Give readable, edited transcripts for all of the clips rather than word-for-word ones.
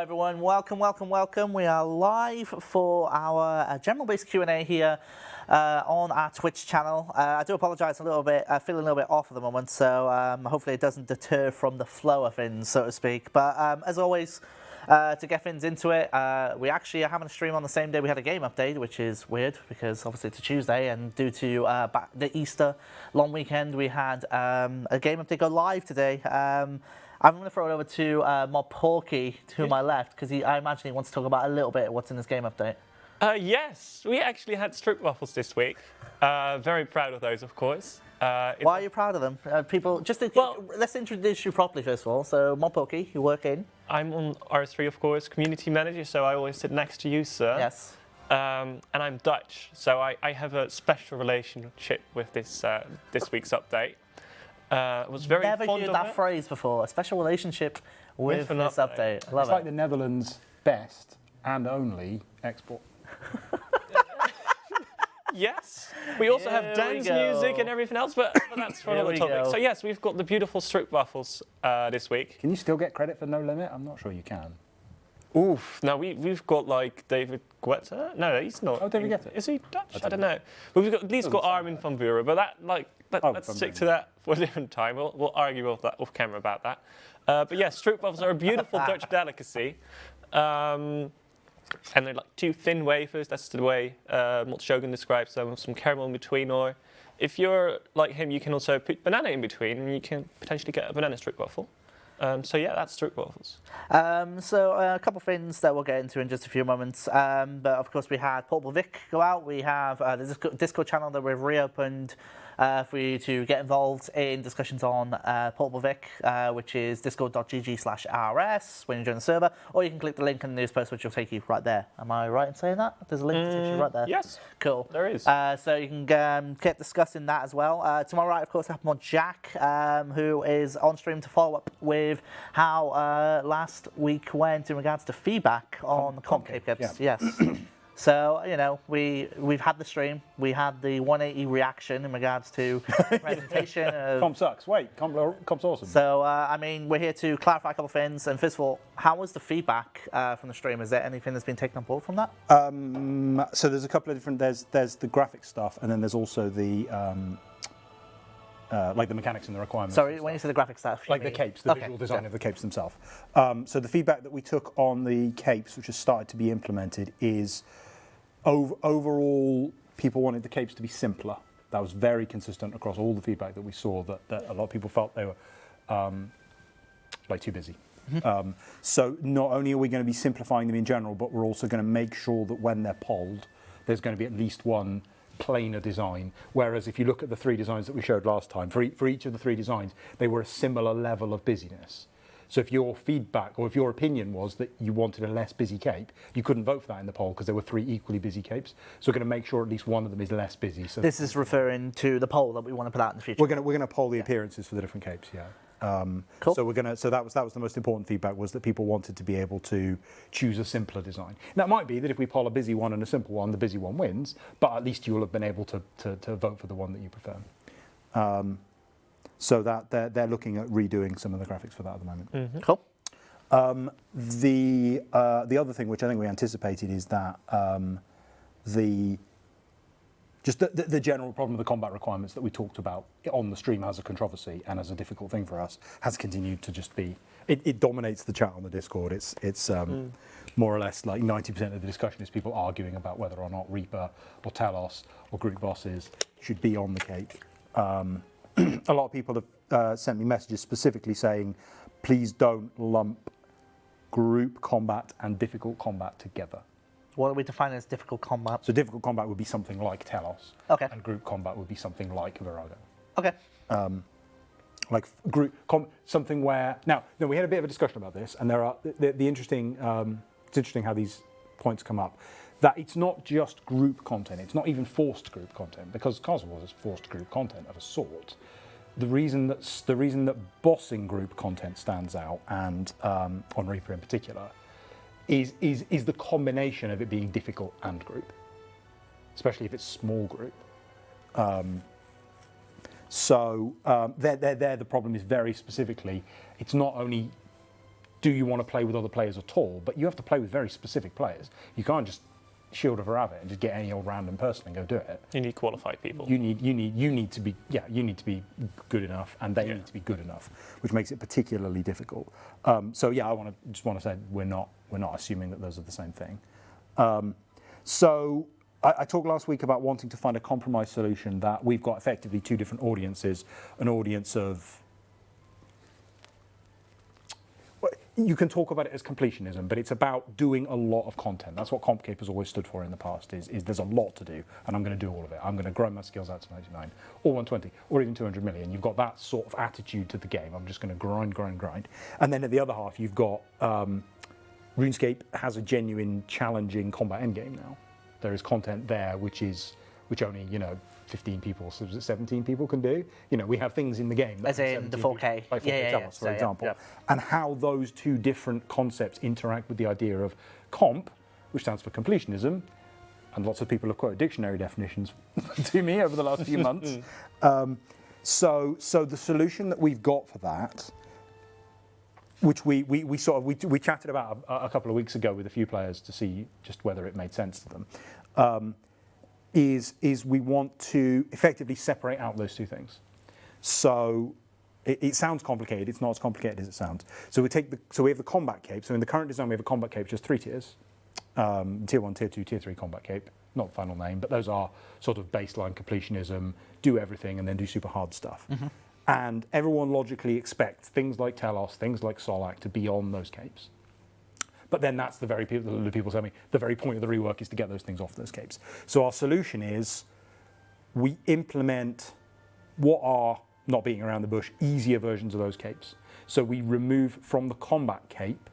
everyone, welcome. We are live for our general-based Q&A here on our Twitch channel. I do apologise a little bit, feeling a little bit off at the moment, so hopefully it doesn't deter from the flow of things, so to speak. But as always, to get things into it, we actually are having a stream on the same day we had a game update, which is weird because obviously it's a Tuesday, and due to the Easter long weekend, we had a game update go live today. I'm going to throw it over to Mob Porky to my left, because I imagine he wants to talk about a little bit what's in this game update. Yes, we actually had Stroop Waffles this week. Very proud of those, of course. Why are you proud of them? People, let's introduce you properly first of all. So, Mob Porky, you work in? I'm on R3, of course, community manager, so I always sit next to you, sir. Yes. And I'm Dutch, so I have a special relationship with this week's update. Was very Never fond heard of that it. phrase before. A special relationship with this update. I love it's like the Netherlands' best and only export. Yes. We also have dance music and everything else, but that's for another topic. So yes, we've got the beautiful Stroop Waffles this week. Can you still get credit for No Limit? I'm not sure you can. Oof. Now we've got like David Guetta. No, he's not. Oh, David Guetta. Is he Dutch? I don't know. But we've got, at least got Armin van Buuren, but let's stick to that for a different time. We'll argue off camera about that. But yes, Stroop Waffles are a beautiful Dutch delicacy. And they're like two thin wafers. That's the way Shogun describes them, with some caramel in between. Or if you're like him, you can also put banana in between, and you can potentially get a banana Stroop Waffle. So yeah, that's Stroop Waffles. So a couple of things that we'll get into in just a few moments. But of course we had Portable Vic go out. We have the Discord channel that we've reopened for you to get involved in discussions on Portable Vic, which is discord.gg/rs when you join the server, or you can click the link in the news post, which will take you right there. Am I right in saying that? There's a link that takes you right there. Yes. Cool. There is. So you can get discussing that as well. To my right, of course, I have Mod Jack, who is on stream to follow up with how last week went in regards to feedback on the Comp Cape. Yes. So, you know, we've had the stream, we had the 180 reaction in regards to the presentation. Comp sucks. Wait, Comp's awesome. So, I mean, we're here to clarify a couple of things. And first of all, how was the feedback from the stream? Is there anything that's been taken on board from that? So there's a couple of different, there's the graphic stuff, and then there's also the, like the mechanics and the requirements. Sorry, when you say the graphic stuff, like the capes, the visual design of the capes themselves. So the feedback that we took on the capes, which has started to be implemented, is overall people wanted the capes to be simpler. That was very consistent across all the feedback that we saw, that a lot of people felt they were like too busy. So not only are we going to be simplifying them in general, but we're also going to make sure that when they're polled, there's going to be at least one planar design. Whereas if you look at the three designs that we showed last time, for each of the three designs, they were a similar level of busyness. So if your feedback or if your opinion was that you wanted a less busy cape, you couldn't vote for that in the poll because there were three equally busy capes. So we're going to make sure at least one of them is less busy. So this is referring to the poll that we want to put out in the future. We're going to poll the appearances for the different capes. Cool. So that was the most important feedback, was that people wanted to be able to choose a simpler design. Now it might be that if we poll a busy one and a simple one, the busy one wins, but at least you'll have been able to vote for the one that you prefer. So that they're looking at redoing some of the graphics for that at the moment. Cool. The other thing, which I think we anticipated, is that the general problem of the combat requirements that we talked about on the stream as a controversy and as a difficult thing for us has continued to just be. It dominates the chat on the Discord. It's more or less like 90% of the discussion is people arguing about whether or not Reaper or Telos or group bosses should be on the cape. A lot of people have sent me messages specifically saying, please don't lump group combat and difficult combat together. What are we defining as difficult combat? So difficult combat would be something like Telos. Okay. And group combat would be something like Virago. Okay. Like something where... Now, we had a bit of a discussion about this, and there are the interesting... it's interesting how these points come up. That it's not just group content, it's not even forced group content, because Castle Wars is forced group content of a sort. The reason that bossing group content stands out, and on Reaper in particular, is the combination of it being difficult and group, especially if it's small group. The problem is very specifically, it's not only do you want to play with other players at all? But you have to play with very specific players. You can't just Shield of a Rabbit and just get any old random person and go do it. You need qualified people. You need to be good enough, and they need to be good enough, which makes it particularly difficult. So yeah, I just want to say we're not assuming that those are the same thing. So I talked last week about wanting to find a compromise solution that we've got effectively two different audiences, an audience of. You can talk about it as completionism, but it's about doing a lot of content. That's what Comp Cape has always stood for in the past, is there's a lot to do, and I'm going to do all of it. I'm going to grow my skills out to 99, or 120, or even 200 million. You've got that sort of attitude to the game. I'm just going to grind. And then at the other half, you've got RuneScape has a genuine, challenging combat endgame now. There is content there which only, 15 people, 17 people can do. We have things in the game. As in the 4K. Like 4K Tellus, for example. And how those two different concepts interact with the idea of comp, which stands for completionism, and lots of people have quoted dictionary definitions to me over the last few months. So the solution that we've got for that, which we chatted about a couple of weeks ago with a few players to see just whether it made sense to them, is we want to effectively separate out those two things. So it sounds complicated. It's not as complicated as it sounds. So we have the combat cape. So in the current design, we have a combat cape, just 3 tiers: tier 1, tier 2, tier 3 combat cape. Not final name, but those are sort of baseline completionism, do everything and then do super hard stuff. Mm-hmm. And everyone logically expects things like Telos, things like Solak to be on those capes. But then that's the people tell me, the very point of the rework is to get those things off those capes. So our solution is we implement what are, not beating around the bush, easier versions of those capes. So we remove from the combat cape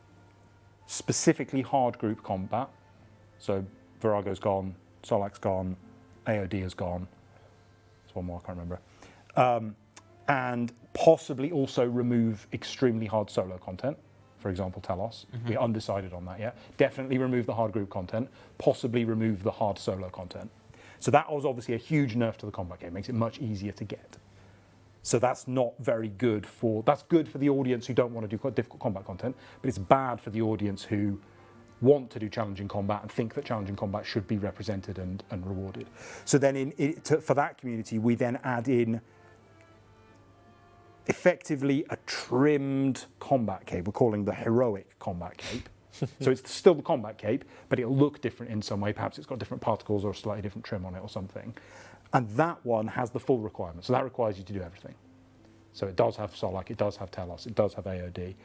specifically hard group combat. So Virago's gone, Solak's gone, AOD is gone. There's one more, I can't remember. And possibly also remove extremely hard solo content. For example, Telos. Mm-hmm. We're undecided on that yet. Definitely remove the hard group content, possibly remove the hard solo content. So that was obviously a huge nerf to the combat game, makes it much easier to get. So that's not very good that's good for the audience who don't want to do quite difficult combat content, but it's bad for the audience who want to do challenging combat and think that challenging combat should be represented and rewarded. So then for that community, we then add in effectively a trimmed combat cape. We're calling the heroic combat cape. So it's still the combat cape, but it'll look different in some way. Perhaps it's got different particles or a slightly different trim on it or something. And that one has the full requirement. So that requires you to do everything. So it does have Solak, it does have Telos, it does have AOD.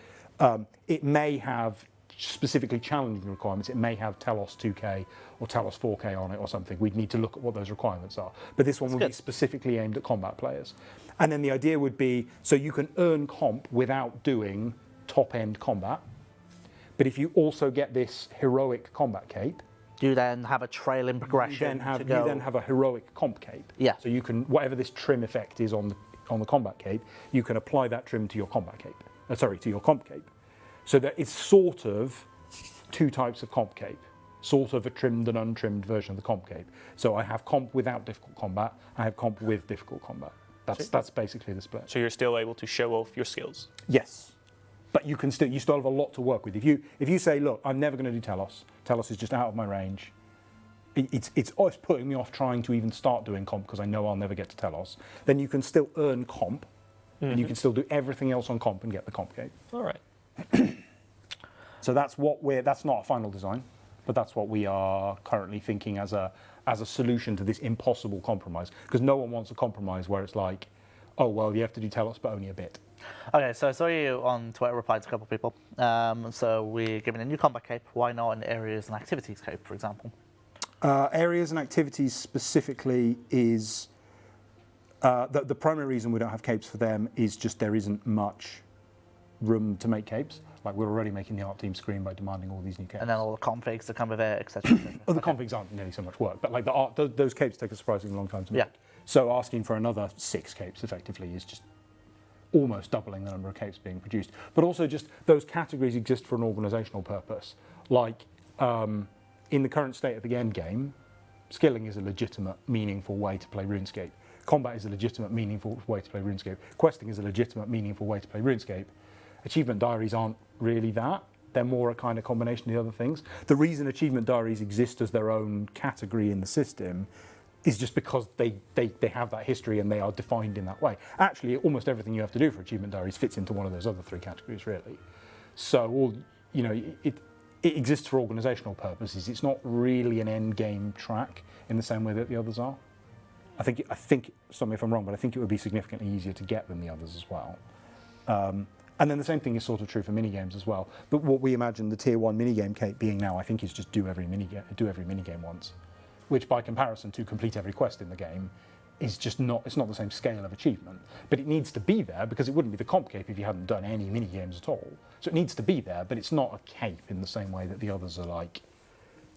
It may have specifically challenging requirements. It may have Telos 2K or Telos 4K on it or something. We'd need to look at what those requirements are. But this one would be specifically aimed at combat players. And then the idea would be, so you can earn comp without doing top-end combat. But if you also get this heroic combat cape, you then have a trail in progression. You then have a heroic comp cape. Yeah. So you can, whatever this trim effect is on the combat cape, you can apply that trim to your combat cape. To your comp cape. So that it's sort of two types of comp cape, sort of a trimmed and untrimmed version of the comp cape. So I have comp without difficult combat, I have comp with difficult combat. That's basically the split. So you're still able to show off your skills? Yes. But you still have a lot to work with. If you say, look, I'm never going to do Telos. Telos is just out of my range. It's putting me off trying to even start doing comp because I know I'll never get to Telos. Then you can still earn comp, and you can still do everything else on comp and get the comp cape. All right. So that's not a final design, but that's what we are currently thinking as a solution to this impossible compromise. Because no one wants a compromise where it's like, oh well, you have to do Telos, but only a bit. Okay, so I saw you on Twitter replied to a couple of people. So we're giving a new combat cape. Why not an areas and activities cape, for example? Areas and activities specifically is the primary reason we don't have capes for them is just there isn't much room to make capes. Like we're already making the art team scream by demanding all these new capes. And then all the configs that come with it, etc. Well, the configs aren't nearly so much work, but like the art, those capes take a surprisingly long time to make. Yeah. So asking for another 6 capes effectively is just almost doubling the number of capes being produced. But also just those categories exist for an organisational purpose. Like in the current state of the end game, skilling is a legitimate, meaningful way to play RuneScape. Combat is a legitimate, meaningful way to play RuneScape. Questing is a legitimate, meaningful way to play RuneScape. Achievement diaries aren't really that. They're more a kind of combination of the other things. The reason achievement diaries exist as their own category in the system is just because they have that history and they are defined in that way. Actually, almost everything you have to do for achievement diaries fits into one of those other 3 categories, really. So, it exists for organisational purposes. It's not really an end game track in the same way that the others are. I think, stop me if I'm wrong, but I think it would be significantly easier to get than the others as well. And then the same thing is sort of true for minigames as well. But what we imagine the tier 1 minigame Cape being now, I think, is just do every minigame once, which by comparison to complete every quest in the game is just not, it's not the same scale of achievement. But it needs to be there because it wouldn't be the Comp Cape if you hadn't done any minigames at all. So it needs to be there, but it's not a cape in the same way that the others are like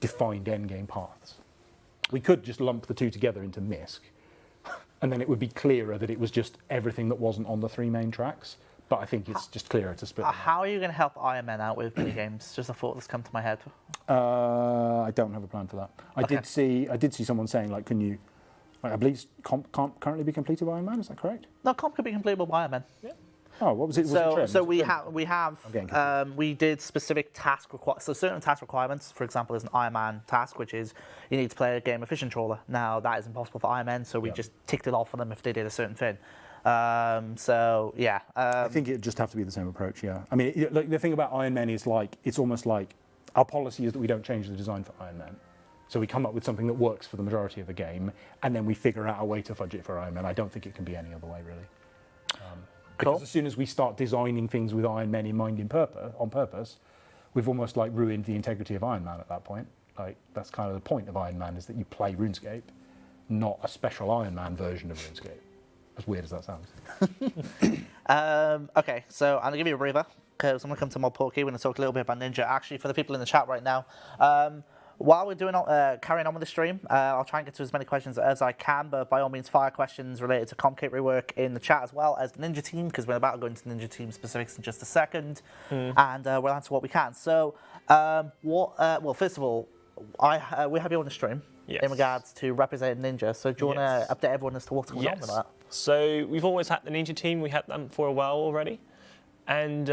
defined endgame paths. We could just lump the 2 together into MISC, and then it would be clearer that it was just everything that wasn't on the 3 main tracks. But I think it's just clearer to split them How are you going to help Iron Man out with minigames? Just a thought that's come to my head. I don't have a plan for that. I Okay. did see someone saying, like, can you, like, I believe Comp can't currently be completed by Iron Man, is that correct? No, Comp could be completable by Iron Man. Yeah. Oh, what was it? We did specific so certain task requirements. For example, there's an Iron Man task, which is you need to play a game of Fishing Trawler. Now, that is impossible for Iron Man, so we just ticked it off for them if they did a certain thing. I think it'd just have to be the same approach, yeah. I mean, the thing about Iron Man is, like, it's almost like our policy is that we don't change the design for Iron Man. So we come up with something that works for the majority of the game, and then we figure out a way to fudge it for Iron Man. I don't think it can be any other way, really. Because as soon as we start designing things with Iron Man in mind on purpose, we've almost, like, ruined the integrity of Iron Man at that point. Like, that's kind of the point of Iron Man, is that you play RuneScape, not a special Iron Man version of RuneScape. As weird as that sounds. Okay, so I'm going to give you a breather, because I'm going to come to Mod Porky. We're going to talk a little bit about Ninja. Actually, for the people in the chat right now, while we're carrying on with the stream, I'll try and get to as many questions as I can, but by all means, fire questions related to Comp Cape Rework in the chat, as well as the Ninja team, because we're about to go into Ninja team specifics in just a second, and we'll answer what we can. So, well, first of all, we have you on the stream in regards to representing Ninja, so do you want to update everyone as to what's going on with that? So we've always had the Ninja team. We had them for a while already, and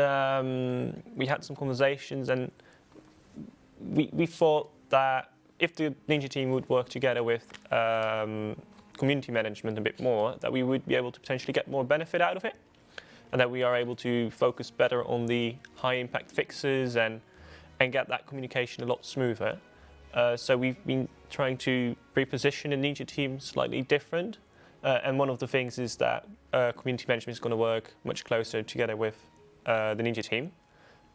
we had some conversations, and we thought that if the Ninja team would work together with community management a bit more, that we would be able to potentially get more benefit out of it, and that we are able to focus better on the high impact fixes and get that communication a lot smoother. So we've been trying to reposition the Ninja team slightly different. And one of the things is that community management is going to work much closer together with the Ninja team.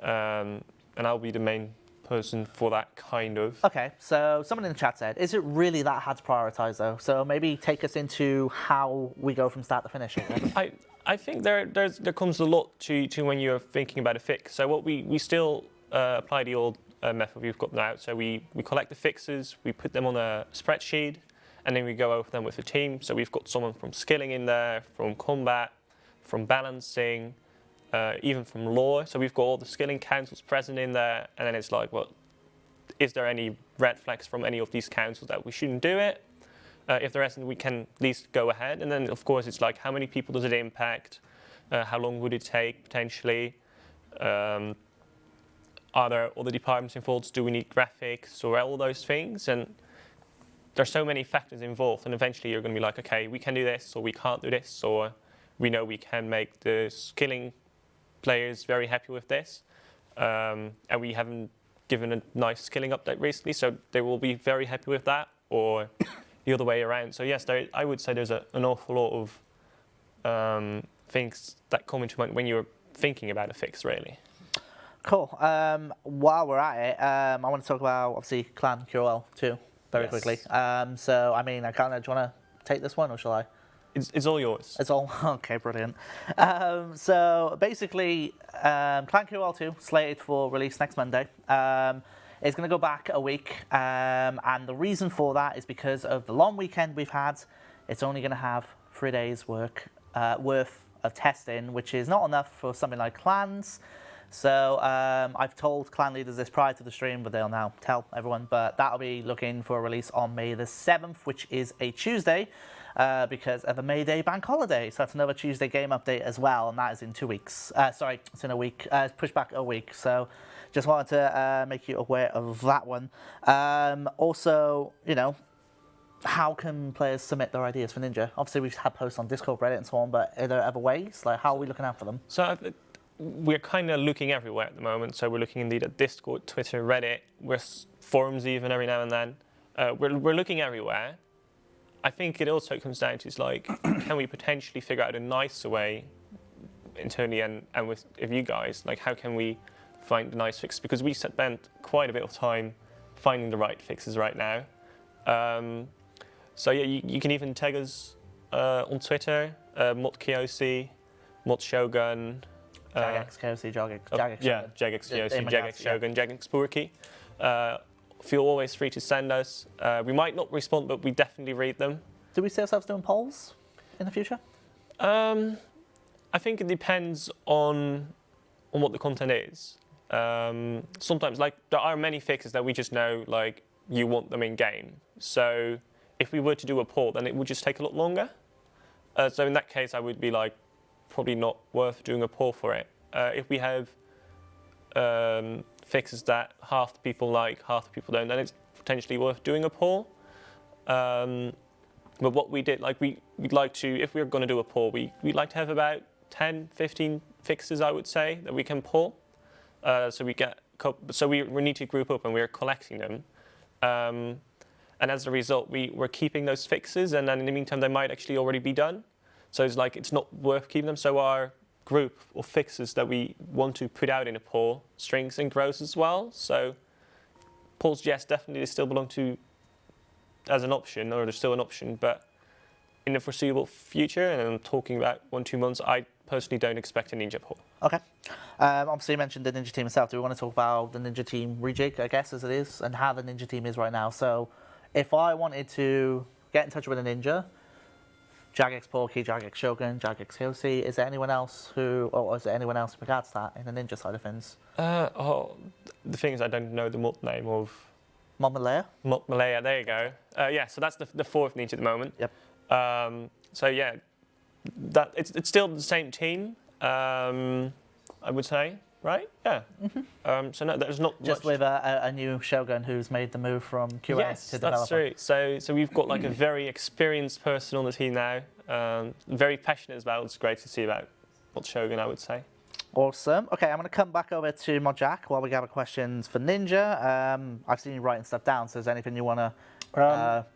And I'll be the main person for that kind of. Okay, so someone in the chat said, is it really that hard to prioritise though? So maybe take us into how we go from start to finish. I think there comes a lot to when you're thinking about a fix. So what we still apply the old method we've got now. So we collect the fixes, we put them on a spreadsheet, and then we go over them with the team. So we've got someone from skilling in there, from combat, from balancing, even from lore. So we've got all the skilling councils present in there, and then it's like, well, is there any red flags from any of these councils that we shouldn't do it? If there isn't, we can at least go ahead. And then, of course, it's like, how many people does it impact? How long would it take, potentially? Are there other departments involved? Do we need graphics or all those things? And there's so many factors involved, and eventually you're going to be like, okay, we can do this, or we can't do this, or we know we can make the skilling players very happy with this, and we haven't given a nice skilling update recently, so they will be very happy with that, or the other way around. So yes, I would say there's an awful lot of things that come into mind when you're thinking about a fix, really. Cool. While we're at it, I want to talk about, obviously, Clan QoL too. Very quickly. So, I mean, do you want to take this one, or shall I? It's all yours. It's all, okay, brilliant. So, basically, Clan QoL 2, slated for release next Monday. It's going to go back a week, and the reason for that is because of the long weekend we've had. It's only going to have 3 days' worth of testing, which is not enough for something like Clans. So I've told clan leaders this prior to the stream, but they'll now tell everyone. But that'll be looking for a release on May the 7th, which is a Tuesday. because of the May Day bank holiday. So that's another Tuesday game update as well, and that is in 2 weeks. Sorry, it's in a week. It's pushed back a week. So just wanted to make you aware of that one. Also, you know, how can players submit their ideas for Ninja? Obviously, we've had posts on Discord, Reddit, and so on, but are there other ways? Like, how are we looking out for them? So we're kind of looking everywhere at the moment. So we're looking indeed at Discord, Twitter, Reddit, forums even every now and then. We're looking everywhere. I think it also comes down to, like, can we potentially figure out a nicer way internally and with you guys, like, how can we find the nice fix? Because we spent quite a bit of time finding the right fixes right now. So yeah, you can even tag us on Twitter, ModKOC, ModShogun, Jagex, KOC, Jagex. yeah, Jagex KOC, Jagex Shogun, Jagex Spooky. Feel always free to send us. We might not respond, but we definitely read them. Do we see ourselves doing polls in the future? I think it depends on what the content is. Sometimes, like, there are many fixes that we just know, like, you want them in game. So if we were to do a poll, then it would just take a lot longer. So in that case, I would be like, probably not worth doing a poll for it. If we have fixes that half the people like, half the people don't, then it's potentially worth doing a poll. But what we did, like, we'd like to, if we were going to do a poll, we'd like to have about 10, 15 fixes, I would say, that we can poll. So we need to group up and we're collecting them. And as a result, we're keeping those fixes, and then in the meantime, they might actually already be done. So it's like, it's not worth keeping them. So our group of fixes that we want to put out in a poll strings and grows as well. So polls, yes, definitely they still belong to as an option, or they're still an option, but in the foreseeable future, and I'm talking about 1-2 months, I personally don't expect a Ninja poll. Okay. Obviously, you mentioned the Ninja team itself. Do we want to talk about the Ninja team rejig, I guess, as it is, and how the Ninja team is right now? So if I wanted to get in touch with a Ninja, Jagex Porky, Jagex Shogun, Jagex KOC, is there anyone else or is there anyone else in regards to that in the Ninja side of things? The thing is, I don't know the mod name of... Mod Malaya? Mod Malaya, there you go. Yeah, so that's the fourth Ninja at the moment. Yep. So yeah, it's still the same team, I would say, right? Yeah. Mm-hmm. So no, there's not just much. With a new Shogun who's made the move from QA to developer. That's true. So we've got like a very experienced person on the team now, very passionate as well. It's great to see about what Shogun, I would say. Awesome. Okay, I'm going to come back over to Mahjarrat while we gather questions for Ninja. I've seen you writing stuff down, so is there anything you want to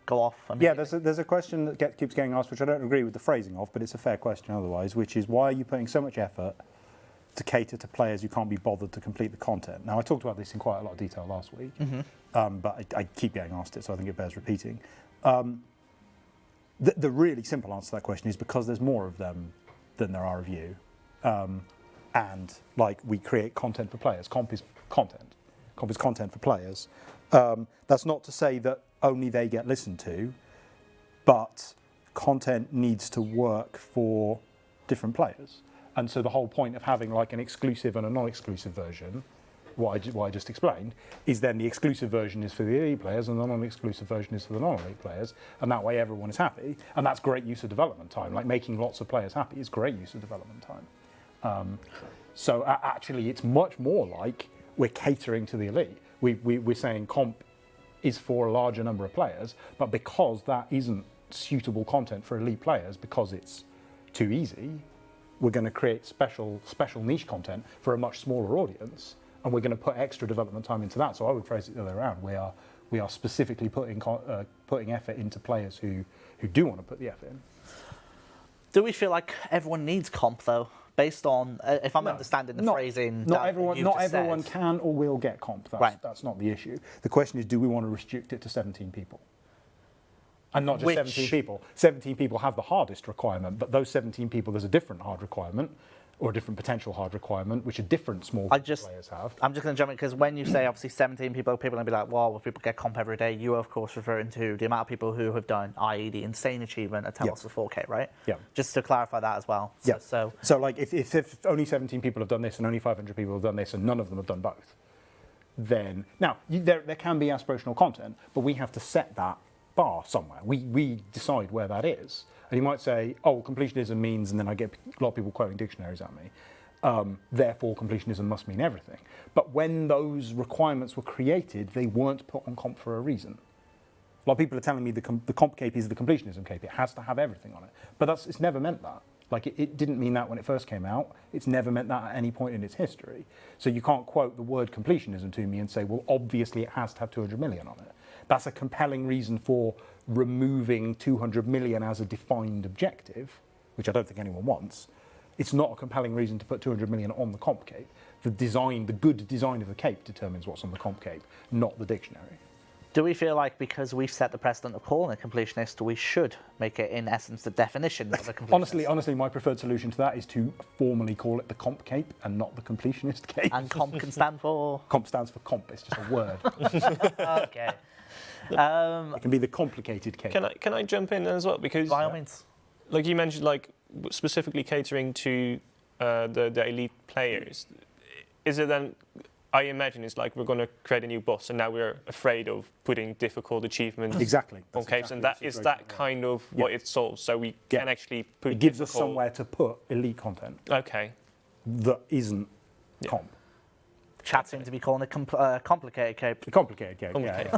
go off? Yeah, there's a question that keeps getting asked, which I don't agree with the phrasing of, but it's a fair question otherwise, which is, why are you putting so much effort to cater to players who can't be bothered to complete the content? Now, I talked about this in quite a lot of detail last week, but I keep getting asked it, so I think it bears repeating. The really simple answer to that question is because there's more of them than there are of you. And like, we create content for players. Comp is content. Comp is content for players. That's not to say that only they get listened to, but content needs to work for different players. And so the whole point of having like an exclusive and a non-exclusive version, what I just explained, is then the exclusive version is for the elite players and the non-exclusive version is for the non-elite players, and that way everyone is happy. And that's great use of development time. Like, making lots of players happy is great use of development time. So actually, it's much more like we're catering to the elite. We're saying comp is for a larger number of players, but because that isn't suitable content for elite players, because it's too easy, we're going to create special niche content for a much smaller audience, and we're going to put extra development time into that. So I would phrase it the other way around. We are specifically putting effort into players who do want to put the effort in. Do we feel like everyone needs comp though? Based on, if I'm understanding the phrasing, not everyone can or will get comp. That's not the issue. The question is, do we want to restrict it to 17 people? And not just 17 people. 17 people have the hardest requirement, but those 17 people, there's a different hard requirement, or a different potential hard requirement, which a different small players have. I'm just going to jump in, because when you say obviously 17 people are going to be like, well, will people get comp every day? You are, of course, referring to the amount of people who have done, i.e. the insane achievement of 10 lots of 4K, right? Yeah. Just to clarify that as well. So like, if only 17 people have done this and only 500 people have done this and none of them have done both, then, now, there can be aspirational content, but we have to set that bar somewhere. We decide where that is. And you might say, oh, completionism means, and then I get a lot of people quoting dictionaries at me, therefore completionism must mean everything. But when those requirements were created, they weren't put on comp for a reason. A lot of people are telling me the comp cape is the completionism cape. It has to have everything on it. But it's never meant that. Like, it didn't mean that when it first came out. It's never meant that at any point in its history. So you can't quote the word completionism to me and say, well, obviously it has to have 200 million on it. That's a compelling reason for removing 200 million as a defined objective, which I don't think anyone wants. It's not a compelling reason to put 200 million on the comp cape. The good design of the cape determines what's on the comp cape, not the dictionary. Do we feel like because we've set the precedent of calling it completionist, we should make it, in essence, the definition of a completionist? Honestly, my preferred solution to that is to formally call it the comp cape and not the completionist cape. And comp can stand for? Comp stands for comp. It's just a word. Okay. It can be the complicated cape. Can I jump in as well? Because by all means. Like you mentioned, like specifically catering to the elite players. Is it then? I imagine it's like we're going to create a new boss, and now we're afraid of putting difficult achievements exactly on capes, and that is that kind of what it solves. So we can actually put. It gives us somewhere to put elite content. Okay. That isn't comp. Chat seemed to be calling it complicated cape. The complicated cape. Yeah.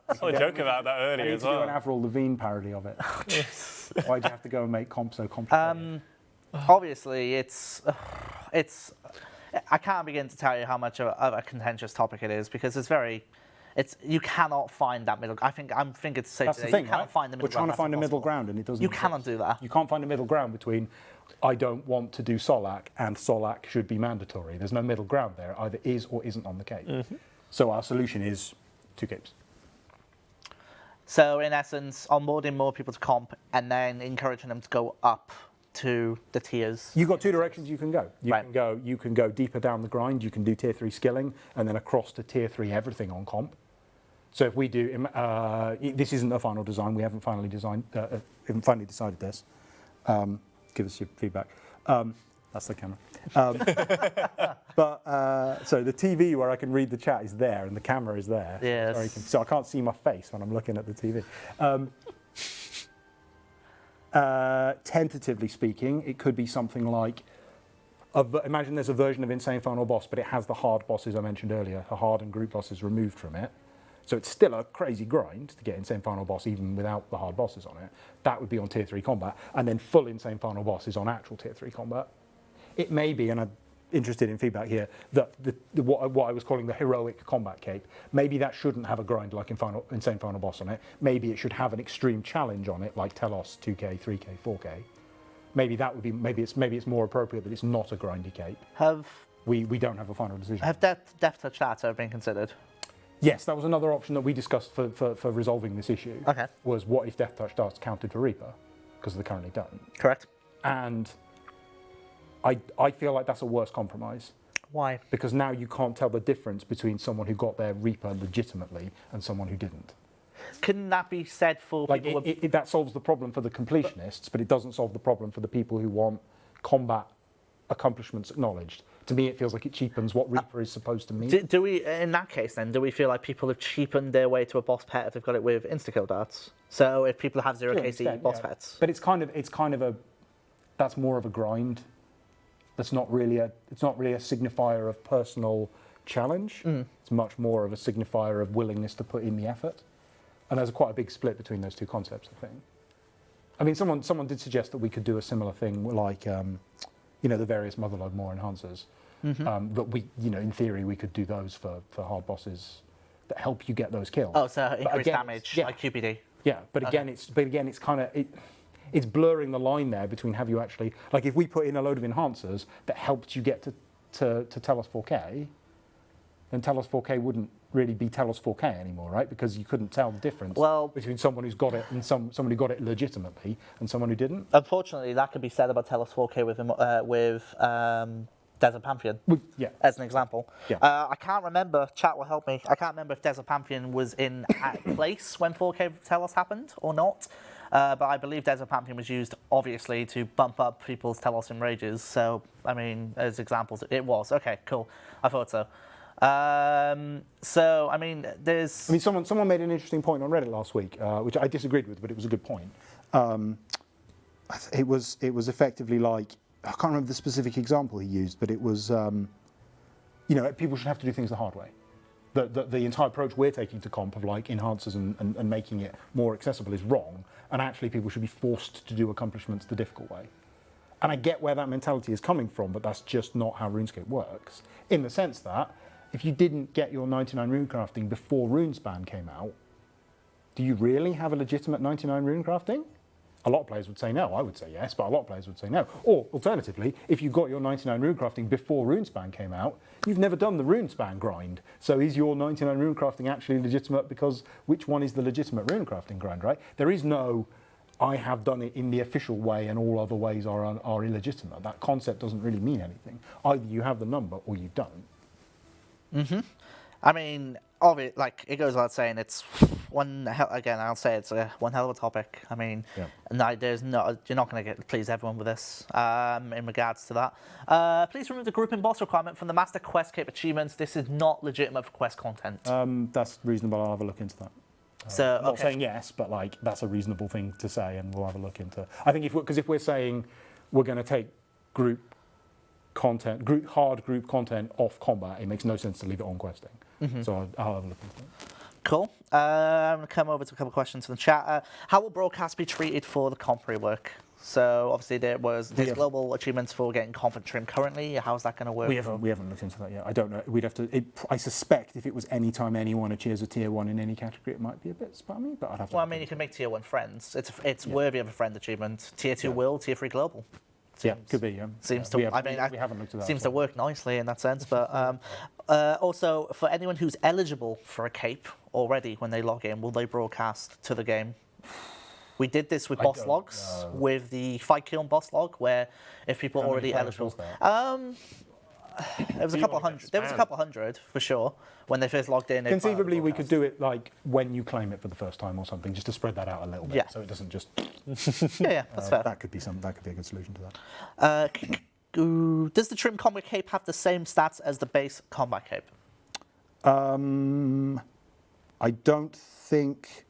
I saw a joke about that earlier as well. I need to do an Avril Lavigne parody of it. Why'd you have to go and make comp so complicated? Obviously, it's. I can't begin to tell you how much of a contentious topic it is because you cannot find that middle. I think it's safe to say you cannot find the middle ground. We're trying to find a middle ground, and it doesn't. You cannot do that. You can't find a middle ground between I don't want to do Solak and Solak should be mandatory. There's no middle ground there. Either is or isn't on the cape. Mm-hmm. So our solution is 2 capes. So in essence, onboarding more people to comp and then encouraging them to go up to the tiers. You've got 2 directions you can go. You can go deeper down the grind. You can do tier 3 skilling and then across to tier 3 everything on comp. So if we do, this isn't a final design. We haven't finally decided this. Give us your feedback. That's the camera. So the TV where I can read the chat is there, and the camera is there. Yes. So I can't see my face when I'm looking at the TV. Tentatively speaking, it could be something like, imagine there's a version of Insane Final Boss, but it has the hard bosses I mentioned earlier, the hard and group bosses removed from it. So it's still a crazy grind to get Insane Final Boss even without the hard bosses on it. That would be on tier 3 combat, and then full Insane Final Boss is on actual tier 3 combat. It may be, and I'm interested in feedback here, that what I was calling the heroic combat cape, maybe that shouldn't have a grind like Insane Final Boss on it. Maybe it should have an extreme challenge on it, like Telos 2K, 3K, 4K. Maybe that would be. Maybe it's more appropriate that it's not a grindy cape. We don't have a final decision. Have Death Touch Data been considered? Yes, that was another option that we discussed for resolving this issue. Okay. Was what if Death Touch Darts counted for Reaper? Because they currently don't. Correct. And I feel like that's a worse compromise. Why? Because now you can't tell the difference between someone who got their Reaper legitimately and someone who didn't. Couldn't that be said for people? That solves the problem for the completionists, but it doesn't solve the problem for the people who want combat accomplishments acknowledged. To me, it feels like it cheapens what Reaper is supposed to mean. Do we, in that case, then, do we feel like people have cheapened their way to a boss pet if they've got it with insta-kill darts? So if people have 0 KC boss pets, but it's kind of a that's more of a grind. That's not really a signifier of personal challenge. It's much more of a signifier of willingness to put in the effort. And there's quite a big split between those 2 concepts, I think. I mean, someone did suggest that we could do a similar thing like, the various Motherlode More enhancers. But we, in theory, we could do those for hard bosses that help you get those kills. Oh, so increased damage, like QPD. Yeah, but again, it's kind of it's blurring the line there between have you actually, like if we put in a load of enhancers that helped you get to Telos 4K, then Telos 4K wouldn't really be Telos 4K anymore, right? Because you couldn't tell the difference between someone who's got it and someone who got it legitimately and someone who didn't. Unfortunately, that could be said about Telos 4K with Desert Pantheon, as an example. Yeah. I can't remember, chat will help me, I can't remember if Desert Pantheon was in place when 4K Telos happened or not. But I believe Desert Pantheon was used, obviously, to bump up people's Telos Enrages. So, I mean, as examples, it was. Okay, cool. I thought so. So I mean, there's. I mean, someone made an interesting point on Reddit last week, which I disagreed with, but it was a good point. It was effectively like, I can't remember the specific example he used, but it was, people should have to do things the hard way. The entire approach we're taking to comp of like enhancers and making it more accessible is wrong, and actually people should be forced to do accomplishments the difficult way. And I get where that mentality is coming from, but that's just not how RuneScape works. In the sense that if you didn't get your 99 rune crafting before RuneSpan came out, do you really have a legitimate 99 rune crafting? A lot of players would say no. I would say yes, but a lot of players would say no. Or alternatively, if you got your 99 rune crafting before RuneSpan came out, you've never done the RuneSpan grind. So is your 99 rune crafting actually legitimate? Because which one is the legitimate rune crafting grind, right? There is no, I have done it in the official way and all other ways are illegitimate. That concept doesn't really mean anything. Either you have the number or you don't. Mm-hmm. I mean, it goes without saying, it's I'll say it's one hell of a topic. I mean, you're not going to please everyone with this. In regards to that, please remove the grouping boss requirement from the Master Quest Cape achievements. This is not legitimate for quest content. That's reasonable. I'll have a look into that. So, not saying yes, but like that's a reasonable thing to say, and we'll have a look into. I think if we're saying we're going to take hard group content off combat, it makes no sense to leave it on questing. Mm-hmm. So I'll have a look into it. Cool. I'm going to come over to a couple of questions from the chat. How will broadcast be treated for the comp rework? So obviously there's global achievements for getting comp and trim currently. How's that going to work? We haven't looked into that yet. I don't know. We'd have to. I suspect if it was any time anyone achieves a tier 1 in any category, it might be a bit spammy. But I'd have to. Well, I mean, you can make tier 1 friends. It's worthy of a friend achievement. Tier 2 will, tier 3 global. Could be. Seems we haven't looked at that. Seems to work nicely in that sense. But also, for anyone who's eligible for a cape already when they log in, will they broadcast to the game? We did this with boss logs, with the fight kill boss log, where if people are already eligible. There was a couple hundred. There was a couple hundred for sure when they first logged in. Conceivably, we could do it like when you claim it for the first time or something, just to spread that out a little bit, so it doesn't just. Yeah, that's fair. That could be a good solution to that. Does the trim combat cape have the same stats as the base combat cape? I don't think.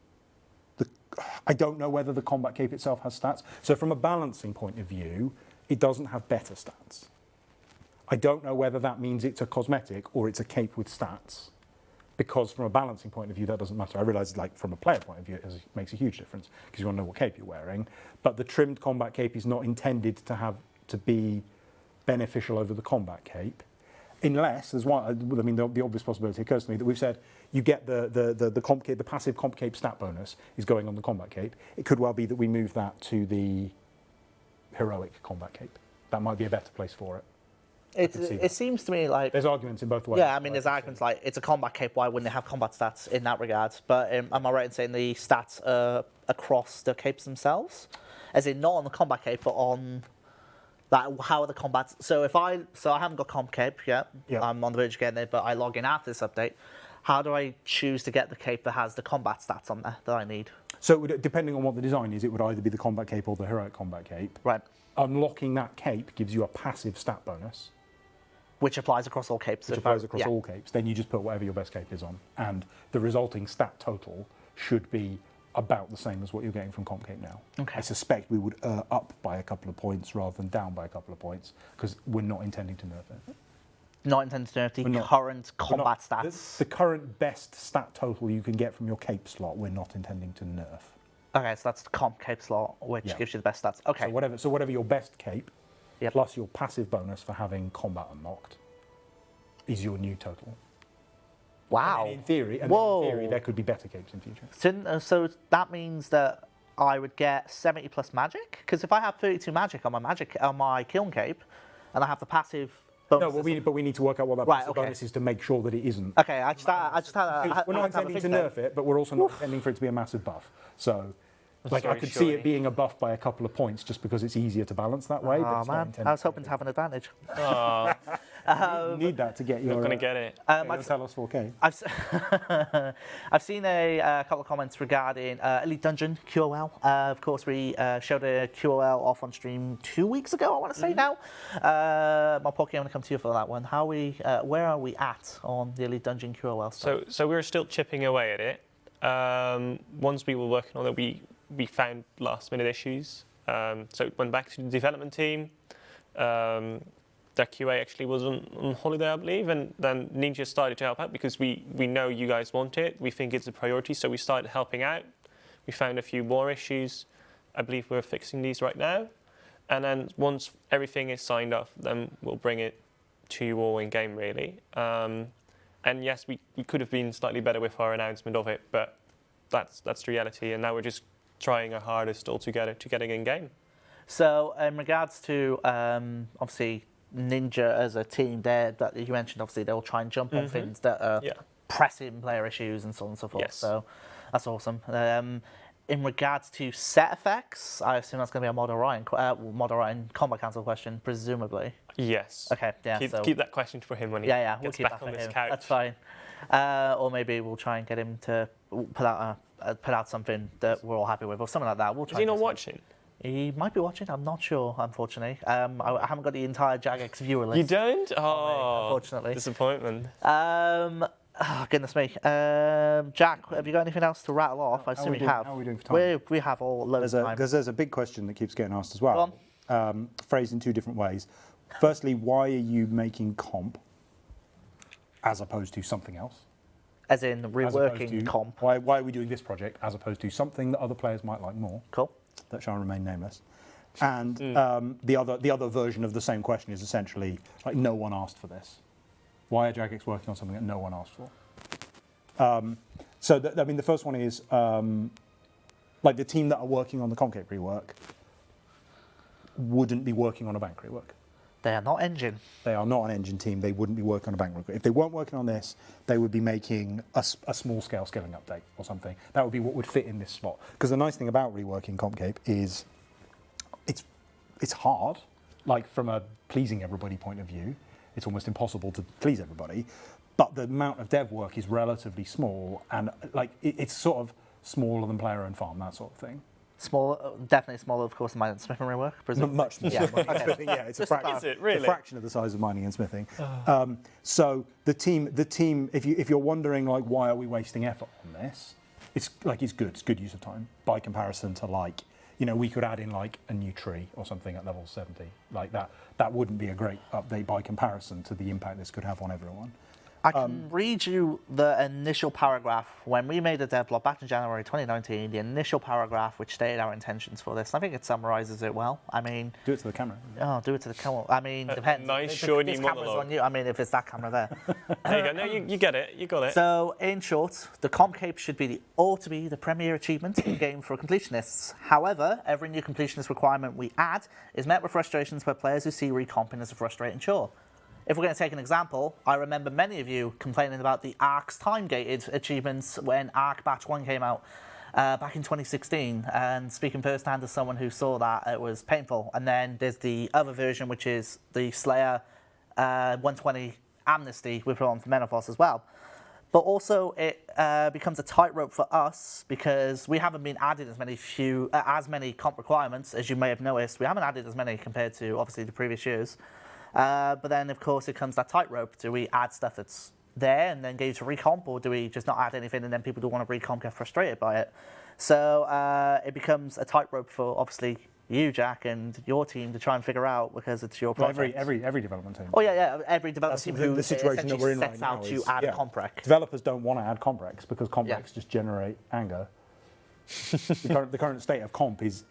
I don't know whether the combat cape itself has stats. So from a balancing point of view, it doesn't have better stats. I don't know whether that means it's a cosmetic or it's a cape with stats, because from a balancing point of view, that doesn't matter. I realise, like, from a player point of view, it makes a huge difference because you want to know what cape you're wearing. But the trimmed combat cape is not intended to be beneficial over the combat cape, unless there's one. I mean, the obvious possibility occurs to me that we've said you get the comp cape, the passive comp cape stat bonus is going on the combat cape. It could well be that we move that to the heroic combat cape. That might be a better place for it. It seems to me like there's arguments in both ways. Yeah, I mean, there's arguments like it's a combat cape. Why wouldn't they have combat stats in that regard? But am I right in saying the stats are across the capes themselves, as in not on the combat cape, but on how are the combats? So I haven't got comp cape yet. Yeah. I'm on the verge of getting it, but I log in after this update. How do I choose to get the cape that has the combat stats on there that I need? So depending on what the design is, it would either be the combat cape or the heroic combat cape. Right. Unlocking that cape gives you a passive stat bonus. Which applies across all capes. Which applies across all capes. Then you just put whatever your best cape is on. And the resulting stat total should be about the same as what you're getting from Comp Cape now. Okay. I suspect we would up by a couple of points rather than down by a couple of points, because we're not intending to nerf it. Not intending to nerf the current combat stats? The current best stat total you can get from your cape slot, we're not intending to nerf. Okay, so that's the Comp Cape slot, which gives you the best stats. Okay. So whatever your best cape, plus your passive bonus for having combat unlocked, is your new total. Wow. And in theory, there could be better capes in future. So that means that I would get 70 plus magic? Because if I have 32 magic on my kiln cape, and I have the passive bonus. No, but we need to work out what that passive bonus is to make sure that it isn't. Okay, we're not intending to nerf it, but we're also not intending for it to be a massive buff. So Like I could see it being a buff by a couple of points just because it's easier to balance that way. But Oh it's not man, intended I was hoping to have an advantage. Oh, You need that to get your. not going to get it. Talos 4K. I've seen a couple of comments regarding Elite Dungeon QoL. Of course, we showed a QoL off on stream 2 weeks ago, I want to say now. My Pocky, I'm going to come to you for that one. Where are we at on the Elite Dungeon QoL stuff? So we're still chipping away at it. Ones we were working on that we found last minute issues. So it went back to the development team. Their QA actually was on holiday, I believe, and then Ninja started to help out because we know you guys want it. We think it's a priority, so we started helping out. We found a few more issues. I believe we're fixing these right now. And then once everything is signed off, then we'll bring it to you all in game, really. And yes, we could have been slightly better with our announcement of it, but that's the reality. And now we're just trying our hardest all together to get it in game. So in regards to obviously Ninja as a team, that you mentioned, obviously they'll try and jump on things that are pressing player issues and so on and so forth. Yes. So that's awesome. In regards to set effects, I assume that's going to be a Mod Orion Combat Council question, presumably. Yes. Okay, yeah. Keep that question for him when he we'll gets keep back that on for this him. couch. That's fine. Or maybe we'll try and get him to put out something that we're all happy with, or something like that. We'll try. Is he not watching? He might be watching. I'm not sure, unfortunately. I haven't got the entire Jagex viewer list. You don't? Oh, unfortunately. Disappointment. Oh, goodness me. Jack, have you got anything else to rattle off? I assume you have. How are we doing for time? We have all loads of time. Because there's a big question that keeps getting asked as well. Phrased in two different ways. Firstly, why are you making comp as opposed to something else? As in reworking comp. Why are we doing this project as opposed to something that other players might like more? Cool. That shall remain nameless. And the other version of the same question is essentially like no one asked for this. Why are Jagex working on something that no one asked for? The first one is like the team that are working on the Comp Cape Rework wouldn't be working on a bank rework. They are not engine. They are not an engine team. They wouldn't be working on a bank rework. If they weren't working on this, they would be making a small-scale skilling update or something. That would be what would fit in this slot. Because the nice thing about reworking Comp Cape is it's hard. Like from a pleasing everybody point of view, it's almost impossible to please everybody. But the amount of dev work is relatively small, and like it's sort of smaller than player-owned farm, that sort of thing. Small, definitely smaller, of course, than mining and smithing rework. Much smaller. Yeah, It's a fraction. Is it really? A fraction of the size of mining and smithing. So the team. If you're wondering like why are we wasting effort on this, it's good. It's good use of time by comparison to we could add in like a new tree or something at level 70 like that. That wouldn't be a great update by comparison to the impact this could have on everyone. I can read you the initial paragraph when we made the devlog back in January 2019, the initial paragraph which stated our intentions for this. I think it summarises it well. I mean... Do it to the camera. Oh, do it to the camera. I mean, depends. Nice shiny this camera's monologue. on you. I mean, if it's that camera there. There you go. No, you get it. You got it. So, in short, the Comp Cape should be ought to be the premier achievement in game for completionists. However, every new completionist requirement we add is met with frustrations by players who see recomping as a frustrating chore. If we're going to take an example, I remember many of you complaining about the ARC's time-gated achievements when ARC Batch 1 came out back in 2016. And speaking firsthand as someone who saw that, it was painful. And then there's the other version, which is the Slayer 120 Amnesty we put on for Menopause as well. But also it becomes a tightrope for us because we haven't been added as many comp requirements, as you may have noticed. We haven't added as many compared to, obviously, the previous years. But then, of course, it comes that tightrope. Do we add stuff that's there and then go to recomp, or do we just not add anything and then people who want to recomp get frustrated by it? So it becomes a tightrope for, obviously, you, Jack, and your team to try and figure out because it's your project. Every development team. Oh, yeah, every development team who the situation that we're in sets right now out to is, add comp rec. Developers don't want to add comp recs because comp recs just generate anger. The current state of comp is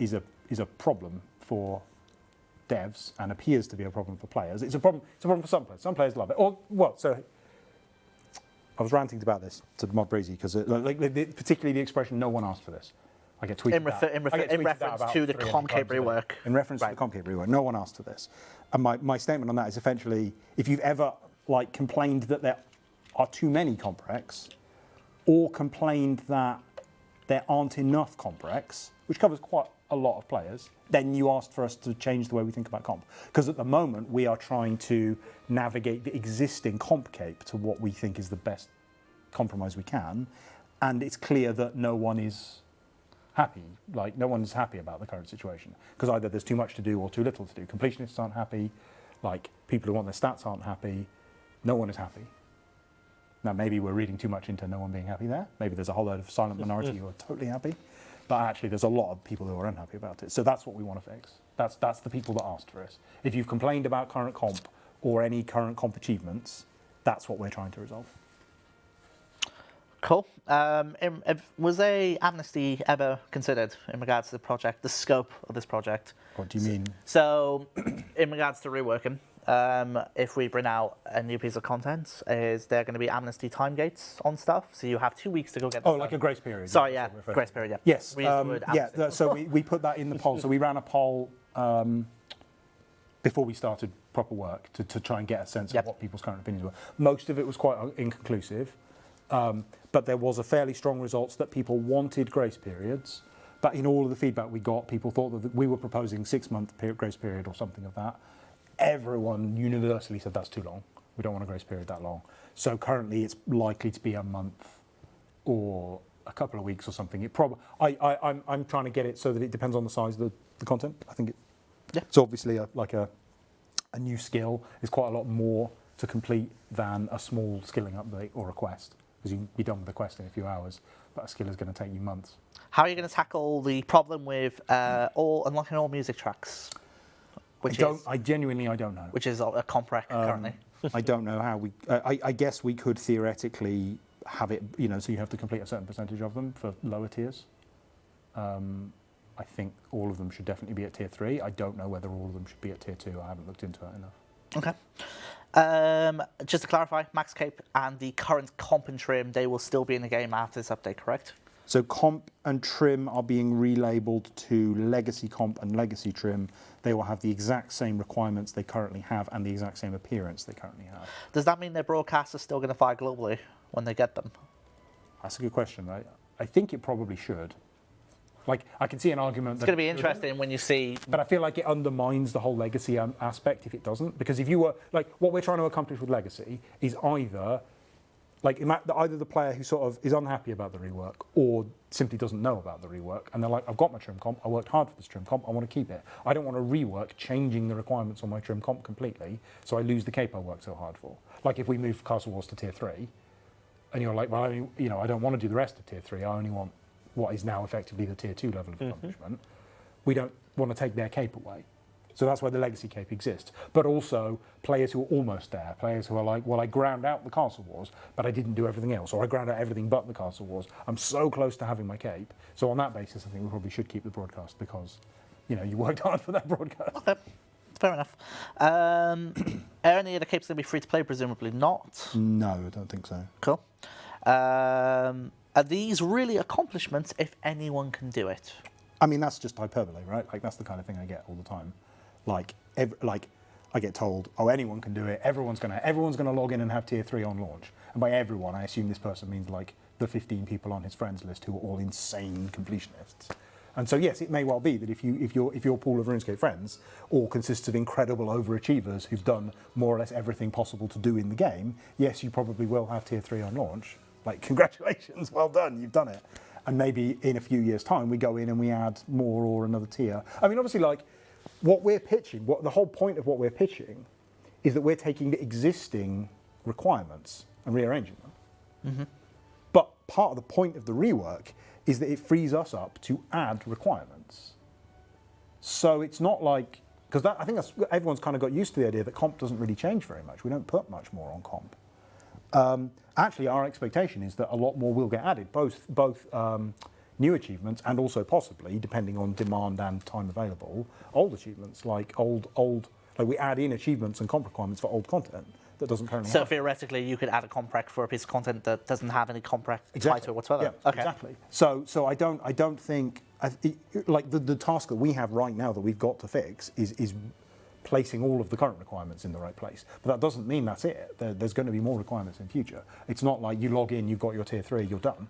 a problem for devs and appears to be a problem for players. It's a problem for some players. Some players love it. So I was ranting about this to Mod Breezy because particularly the expression "no one asked for this." I get tweeted in reference to the Comp Cape Rework. In reference to the Comp Cape Rework, no one asked for this. And my statement on that is essentially, if you've ever complained that there are too many comp recs, or complained that there aren't enough comp recs, which covers quite a lot of players, then you asked for us to change the way we think about comp. Because at the moment, we are trying to navigate the existing comp cape to what we think is the best compromise we can. And it's clear that no one is happy. Like, no one's happy about the current situation. Because either there's too much to do or too little to do. Completionists aren't happy. Like, people who want their stats aren't happy. No one is happy. Now, maybe we're reading too much into no one being happy there. Maybe there's a whole load of silent minority who are totally happy. But actually, there's a lot of people who are unhappy about it. So that's what we want to fix. That's the people that asked for us. If you've complained about current comp or any current comp achievements, that's what we're trying to resolve. Cool. Was a amnesty ever considered in regards to the project, the scope of this project? What do you mean? So, in regards to reworking, if we bring out a new piece of content, is there going to be amnesty time gates on stuff? So you have 2 weeks to go get this like a grace period. Sorry, yeah, grace period, yeah. Yes, We use the word amnesty. so we put that in the poll. So we ran a poll before we started proper work to try and get a sense of what people's current opinions were. Most of it was quite inconclusive, but there was a fairly strong results that people wanted grace periods. But in all of the feedback we got, people thought that we were proposing 6-month grace period or something of that. Everyone universally said that's too long. We don't want a grace period that long. So currently it's likely to be a month or a couple of weeks or something. I'm trying to get it so that it depends on the size of the content. I think it's obviously a new skill is quite a lot more to complete than a small skilling update or a quest, because you can be done with the quest in a few hours, but a skill is going to take you months. How are you going to tackle the problem with unlocking all music tracks? I genuinely don't know. Which is a comp rec currently. I don't know how we. I guess we could theoretically have it. So you have to complete a certain percentage of them for lower tiers. I think all of them should definitely be at tier 3. I don't know whether all of them should be at tier 2. I haven't looked into it enough. Okay. Just to clarify, Max Cape and the current comp and trim, they will still be in the game after this update, correct? So comp and trim are being relabeled to legacy comp and legacy trim. They will have the exact same requirements they currently have and the exact same appearance they currently have. Does that mean their broadcasts are still going to fire globally when they get them? That's a good question, right? I think it probably should. Like, I can see an argument it's going to be interesting when you see... But I feel like it undermines the whole legacy aspect if it doesn't. Because if you were... Like, what we're trying to accomplish with legacy is either the player who sort of is unhappy about the rework or simply doesn't know about the rework, and they're like, I've got my trim comp, I worked hard for this trim comp, I want to keep it. I don't want to rework changing the requirements on my trim comp completely, so I lose the cape I worked so hard for. Like if we move Castle Wars to tier 3, and you're like, well, I don't want to do the rest of tier 3, I only want what is now effectively the tier 2 level of accomplishment. We don't want to take their cape away. So that's why the legacy cape exists. But also players who are almost there, players who are like, well, I ground out the Castle Wars, but I didn't do everything else, or I ground out everything but the Castle Wars. I'm so close to having my cape. So on that basis, I think we probably should keep the broadcast because, you worked hard for that broadcast. Okay, fair enough. Are any of the capes going to be free to play? Presumably not. No, I don't think so. Cool. Are these really accomplishments if anyone can do it? I mean, that's just hyperbole, right? Like, that's the kind of thing I get all the time. Like I get told, oh, anyone can do it. Everyone's gonna log in and have tier 3 on launch. And by everyone, I assume this person means like the 15 people on his friends list who are all insane completionists. And so yes, it may well be that if your pool of RuneScape friends all consists of incredible overachievers who've done more or less everything possible to do in the game, yes, you probably will have tier 3 on launch. Like, congratulations, well done, you've done it. And maybe in a few years' time, we go in and we add more or another tier. I mean, obviously, like, what we're pitching, the whole point of what we're pitching is that we're taking the existing requirements and rearranging them. Mm-hmm. But part of the point of the rework is that it frees us up to add requirements. So it's not like, because I think everyone's kind of got used to the idea that comp doesn't really change very much. We don't put much more on comp. Actually, our expectation is that a lot more will get added, both new achievements and also possibly, depending on demand and time available, old achievements, like like we add in achievements and comp requirements for old content that doesn't currently have. So theoretically, you could add a comp rec for a piece of content that doesn't have any comp rec tied to it whatsoever. Yeah, okay. Exactly. So I don't think, like the task that we have right now that we've got to fix is placing all of the current requirements in the right place. But that doesn't mean that's it. There's going to be more requirements in future. It's not like you log in, you've got your tier 3, you're done.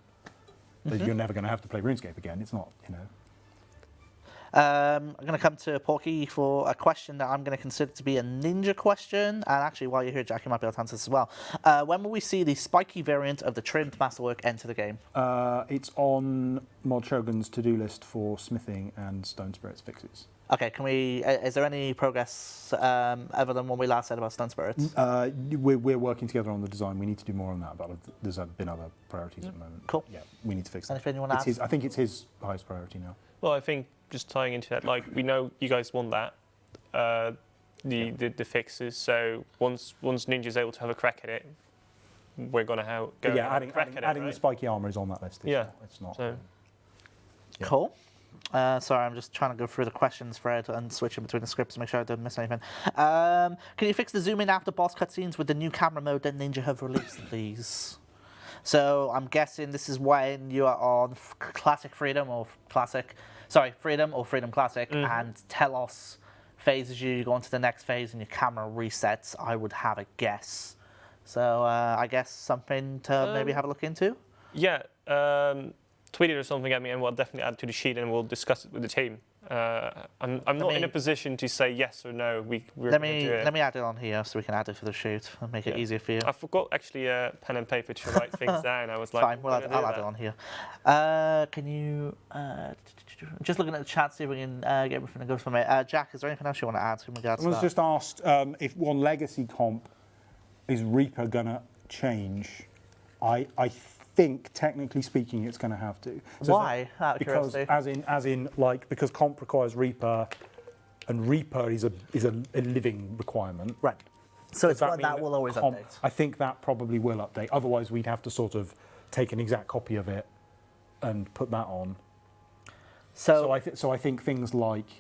You're never going to have to play RuneScape again. It's not, I'm going to come to Porky for a question that I'm going to consider to be a ninja question. And actually, while you're here, Jack, you might be able to answer this as well. When will we see the spiky variant of the trimmed masterwork enter the game? It's on Mod Shogun's to-do list for smithing and stone spirits fixes. Okay, can we? Is there any progress other than what we last said about stone spirits? We're working together on the design. We need to do more on that, but there's been other priorities at the moment. Cool. Yeah, we need to fix that. Anything you want to add? I think it's his highest priority now. Well, I think just tying into that, like we know you guys want that, the fixes. So once Ninja's able to have a crack at it, we're gonna go yeah, have a crack at it. Adding right? the spiky armor is on that list. Yeah, it's not. So. Yeah. Cool. Sorry, I'm just trying to go through the questions, Fred, and switching between the scripts to make sure I don't miss anything. Can you fix the zoom in after boss cutscenes with the new camera mode that Ninja have released, please? So I'm guessing this is when you are on Classic Freedom or Freedom or Freedom Classic, and Telos phases you go on to the next phase and your camera resets, I would have a guess. So I guess something to maybe have a look into? Yeah, tweet it or something at me and we'll definitely add it to the sheet and we'll discuss it with the team. I'm not in a position to say yes or no. Let me add it on here so we can add it for the shoot and make it easier for you. I forgot actually pen and paper to write things down. I was like, fine, well, I'll add it on here. Can you just looking at the chat, see if we can get everything that goes from it. Jack, is there anything else you want to add in regards to that? I was just asked if on Legacy Comp is Reaper gonna change. I think, technically speaking, it's going to have to. So why? Out of because curiosity. as in, like, because Comp requires Reaper, and Reaper is a living requirement. Right. So it's one mean that will always Comp, update. I think that probably will update. Otherwise, we'd have to sort of take an exact copy of it and put that on. So I think things like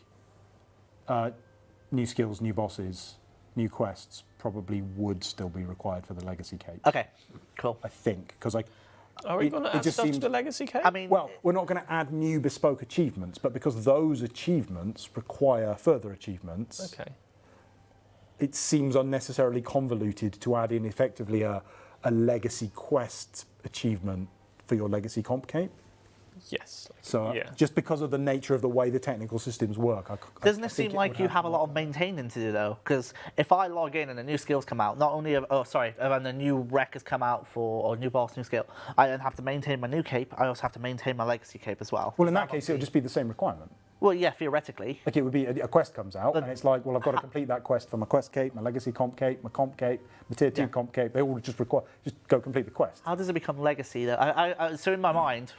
new skills, new bosses, new quests probably would still be required for the Legacy Cape. Okay, cool. I think, because are we going to add stuff to the Legacy Cape? I mean, well, we're not going to add new bespoke achievements, but because those achievements require further achievements, okay. It seems unnecessarily convoluted to add in effectively a legacy quest achievement for your Legacy Comp Cape. Yes. So just because of the nature of the way the technical systems work, doesn't it seem like you have a lot of maintaining to do though? Because if I log in and the new skills come out, not only and the new rec has come out or new boss, new skill, I then have to maintain my new cape. I also have to maintain my Legacy Cape as well. Well, in that case, it would just be the same requirement. Well, yeah, theoretically. Like it would be a quest comes out, and it's like, well, I've got to complete that quest for my quest cape, my Legacy Comp Cape, my Comp Cape, my Tier 2 Comp Cape. They all just go complete the quest. How does it become Legacy though? So in my mind,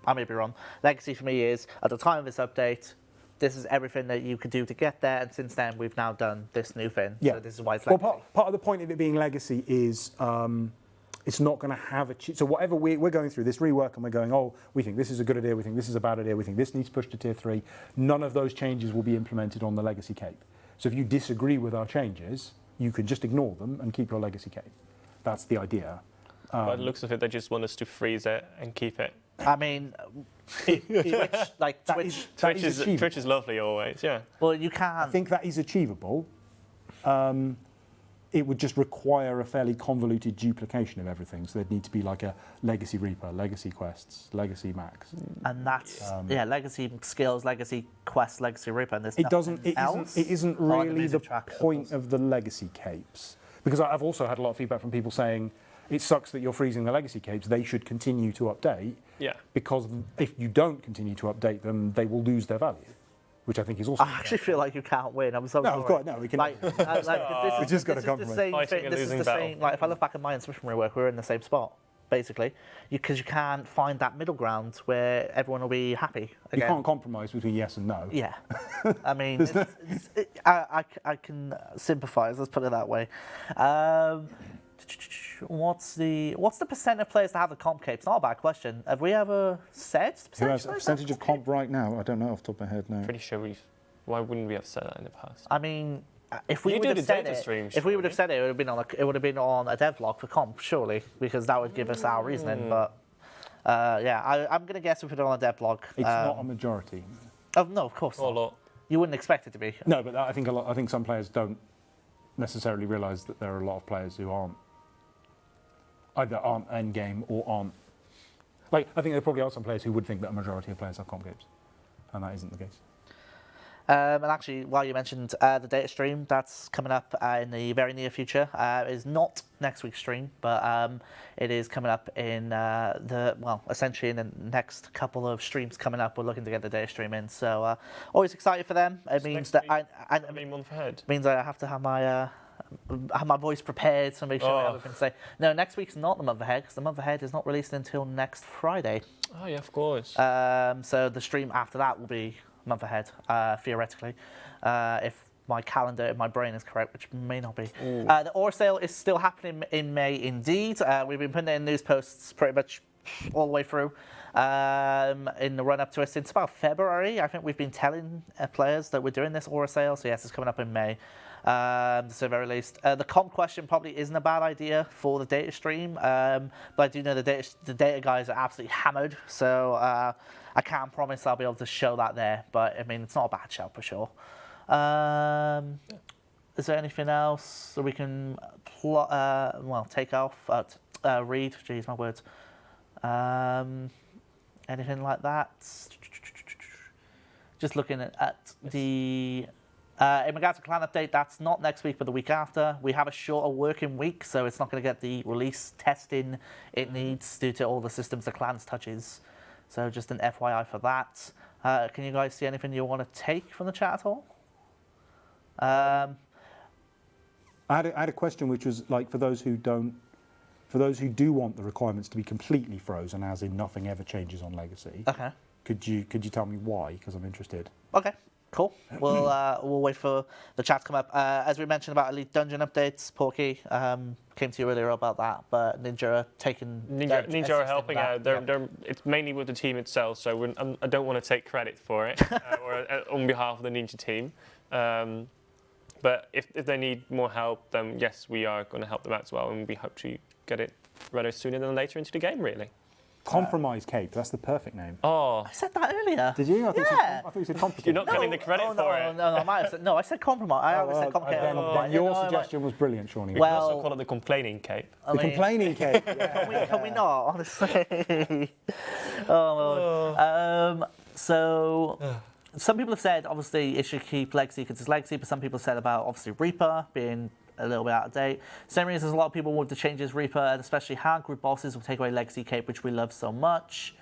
I may be wrong, Legacy for me is, at the time of this update, this is everything that you could do to get there, and since then we've now done this new thing. Yeah. So this is why it's Legacy. Well, part of the point of it being Legacy is it's not going to have so whatever we're going through this rework and we're going, oh, we think this is a good idea, we think this is a bad idea, we think this needs pushed to Tier 3, none of those changes will be implemented on the Legacy Cape. So if you disagree with our changes, you can just ignore them and keep your Legacy Cape. That's the idea. By the looks of it, they just want us to freeze it and keep it. I mean, Twitch is lovely always, yeah. Well, you can't. I think that is achievable. It would just require a fairly convoluted duplication of everything. So there'd need to be like a Legacy Reaper, Legacy Quests, Legacy Max. And that's, Legacy Skills, Legacy Quests, Legacy Reaper, and there's It isn't really the point of the Legacy Capes. Because I've also had a lot of feedback from people saying, it sucks that you're freezing the Legacy Capes, they should continue to update. Yeah. Because if you don't continue to update them, they will lose their value. Which I think is also. I actually feel like you can't win. I'm so sorry. Of course, no, we can. We just got to compromise. This is the same. Like if I look back at my inscription rework, we're in the same spot, basically, because you can't find that middle ground where everyone will be happy. Again. You can't compromise between yes and no. Yeah, I mean, I can sympathise. Let's put it that way. What's the percent of players that have the comp cape? It's not a bad question. Have we ever said who has a percentage of comp right now? I don't know off the top of my head. No. Pretty sure why wouldn't we have said that in the past? I mean, if we would have said it, it would have been on a dev log for comp, surely, because that would give us our reasoning. But I'm going to guess we put it on a dev log. It's not a majority. Oh no, of course not. A lot. You wouldn't expect it to be. No, but I think some players don't necessarily realise that there are a lot of players who either aren't end game or aren't. Like, I think there probably are some players who would think that a majority of players have comp capes, and that isn't the case. And actually, while you mentioned the data stream, that's coming up in the very near future. It is not next week's stream, but it is coming up in essentially in the next couple of streams coming up. We're looking to get the data stream in, so always excited for them. It means that month ahead. Means I have to have my voice prepared to make sure I have everything to say. No, next week's not the month ahead, because the month ahead is not released until next Friday. Oh yeah, of course. So the stream after that will be month ahead, theoretically, if my calendar in my brain is correct, which may not be. The Aura sale is still happening in May, indeed. We've been putting it in news posts pretty much all the way through in the run-up to it since about February. I think we've been telling players that we're doing this Aura sale, so yes, it's coming up in May. So very least. The comp question probably isn't a bad idea for the data stream, but I do know the data guys are absolutely hammered, so I can't promise I'll be able to show that there, but I mean, it's not a bad shout for sure. Is there anything else that we can take off? Read, jeez, my words. Anything like that? Just looking at the... in regards to clan update, that's not next week, but the week after. We have a shorter working week, so it's not going to get the release testing it needs due to all the systems the clans touches. So just an FYI for that. Can you guys see anything you want to take from the chat at all? I had a question, which was like for those who do want the requirements to be completely frozen, as in nothing ever changes on Legacy. Okay. Could you tell me why? Because I'm interested. Okay. Cool. We'll wait for the chat to come up. As we mentioned about Elite Dungeon updates, Porky came to you earlier about that, but Ninja are taking... Ninja are helping out. It's mainly with the team itself, so I don't want to take credit for it or on behalf of the Ninja team. But if they need more help, then yes, we are going to help them out as well, and we hope to get it rather sooner than later into the game, really. Compromise Cape, that's the perfect name. Oh. I said that earlier. Did you? I thought you said complicated. You're not getting the credit for it. No, I might have said... No, I said compromise. I always said complicated. Then your suggestion was brilliant, Shawnee. We can also call it the complaining cape. The complaining cape. Yeah. Can we not, honestly? Oh, my Lord. So... Some people have said, obviously, it should keep Legacy because it's Legacy, but some people have said about, obviously, Reaper being a little bit out of date. Same reason as a lot of people want to change Reaper, and especially hard group bosses will take away Legacy Cape, which we love so much.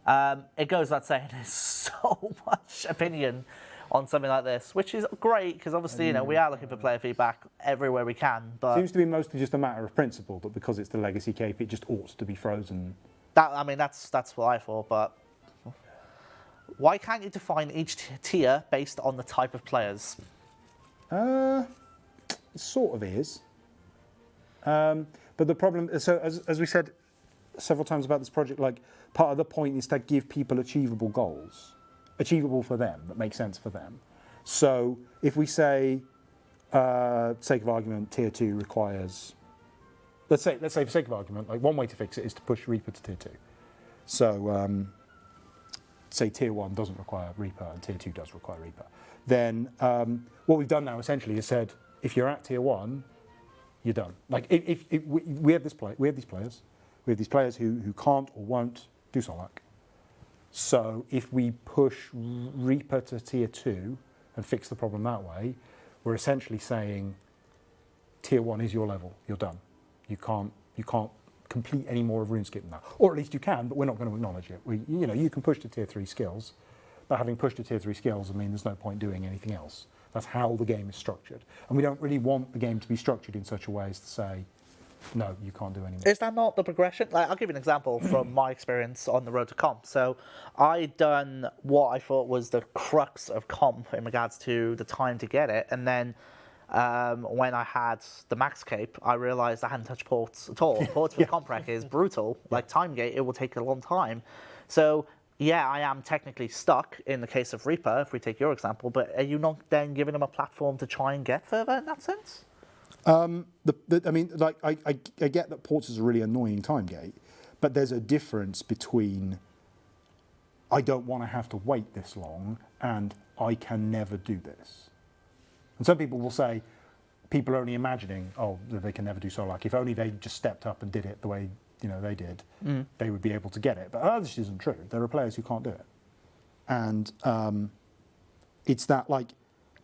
It goes without saying, there's so much opinion on something like this, which is great, because obviously, we are looking for player feedback everywhere we can. But seems to be mostly just a matter of principle, that because it's the Legacy Cape, it just ought to be frozen. That's what I thought, but... Why can't you define each tier based on the type of players? It sort of is. But the problem, so as we said several times about this project, like part of the point is to give people achievable goals, achievable for them, that make sense for them. So if we say, sake of argument, tier 2 requires, let's say for sake of argument, like one way to fix it is to push Reaper to tier 2. So say tier 1 doesn't require Reaper and tier 2 does require Reaper. Then what we've done now essentially is said, if you're at tier 1, you're done. Like if we have these players who can't or won't do Solak. So if we push Reaper to tier 2 and fix the problem that way, we're essentially saying tier 1 is your level. You're done. You can't complete any more of RuneScape than that, or at least you can, but we're not going to acknowledge it. You can push to tier 3 skills, but having pushed to tier 3 skills, I mean, there's no point doing anything else. That's how the game is structured, and we don't really want the game to be structured in such a way as to say, no, you can't do any more. Is that not the progression? Like, I'll give you an example from my experience on the road to comp. So I'd done what I thought was the crux of comp in regards to the time to get it, and then when I had the max cape, I realised I hadn't touched ports at all. Ports for comp rec is brutal. Like Timegate, it will take a long time. So yeah, I am technically stuck in the case of Reaper, if we take your example, but are you not then giving them a platform to try and get further in that sense? I mean, like I get that ports is a really annoying Timegate, but there's a difference between I don't want to have to wait this long and I can never do this. And some people will say, people are only imagining, that they can never do Solak. If only they just stepped up and did it the way, they did, they would be able to get it. But that just isn't true. There are players who can't do it. And it's that, like,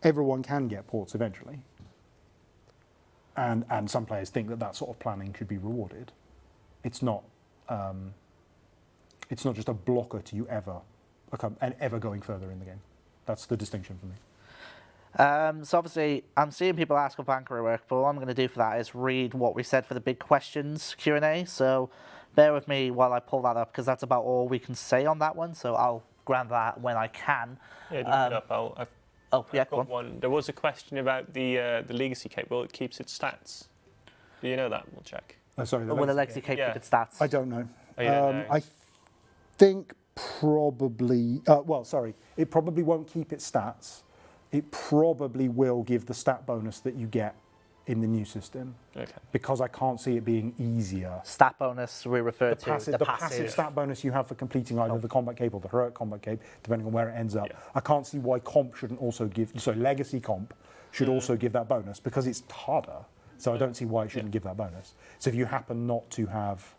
everyone can get ports eventually. And some players think that sort of planning should be rewarded. It's not just a blocker to you ever going further in the game. That's the distinction for me. So obviously, I'm seeing people ask for bank rework, but all I'm going to do for that is read what we said for the big questions Q&A. So bear with me while I pull that up, because that's about all we can say on that one. So I'll grab that when I can. Yeah, look it up. I've got one. There was a question about the Legacy Cape. Well, it keeps its stats. Do you know that? We'll check. Oh, sorry. Will the Legacy Cape keep its stats? I don't know. Oh, you don't know. I think probably... it probably won't keep its stats. It probably will give the stat bonus that you get in the new system. Okay. Because I can't see it being easier. Stat bonus, we refer to the passive stat bonus you have for completing either the Combat Cape or the Heroic Combat Cape, depending on where it ends up. Yeah. I can't see why Comp shouldn't also give... So Legacy Comp should also give that bonus, because it's harder. So I don't see why it shouldn't give that bonus. So if you happen not to have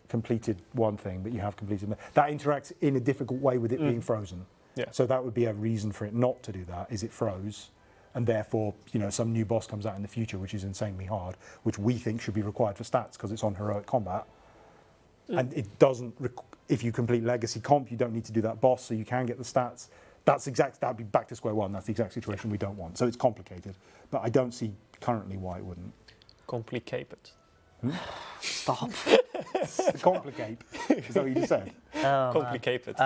completed one thing, but you have completed... That interacts in a difficult way with it being frozen. Yeah. So that would be a reason for it not to do that, is it froze. And therefore, some new boss comes out in the future, which is insanely hard, which we think should be required for stats because it's on Heroic Combat. And it doesn't... If you complete Legacy Comp, you don't need to do that boss, so you can get the stats. That'd be back to square one. That's the exact situation we don't want. So it's complicated. But I don't see currently why it wouldn't. Complicated. Stop. Complicate. Is that what you just said? Complicated.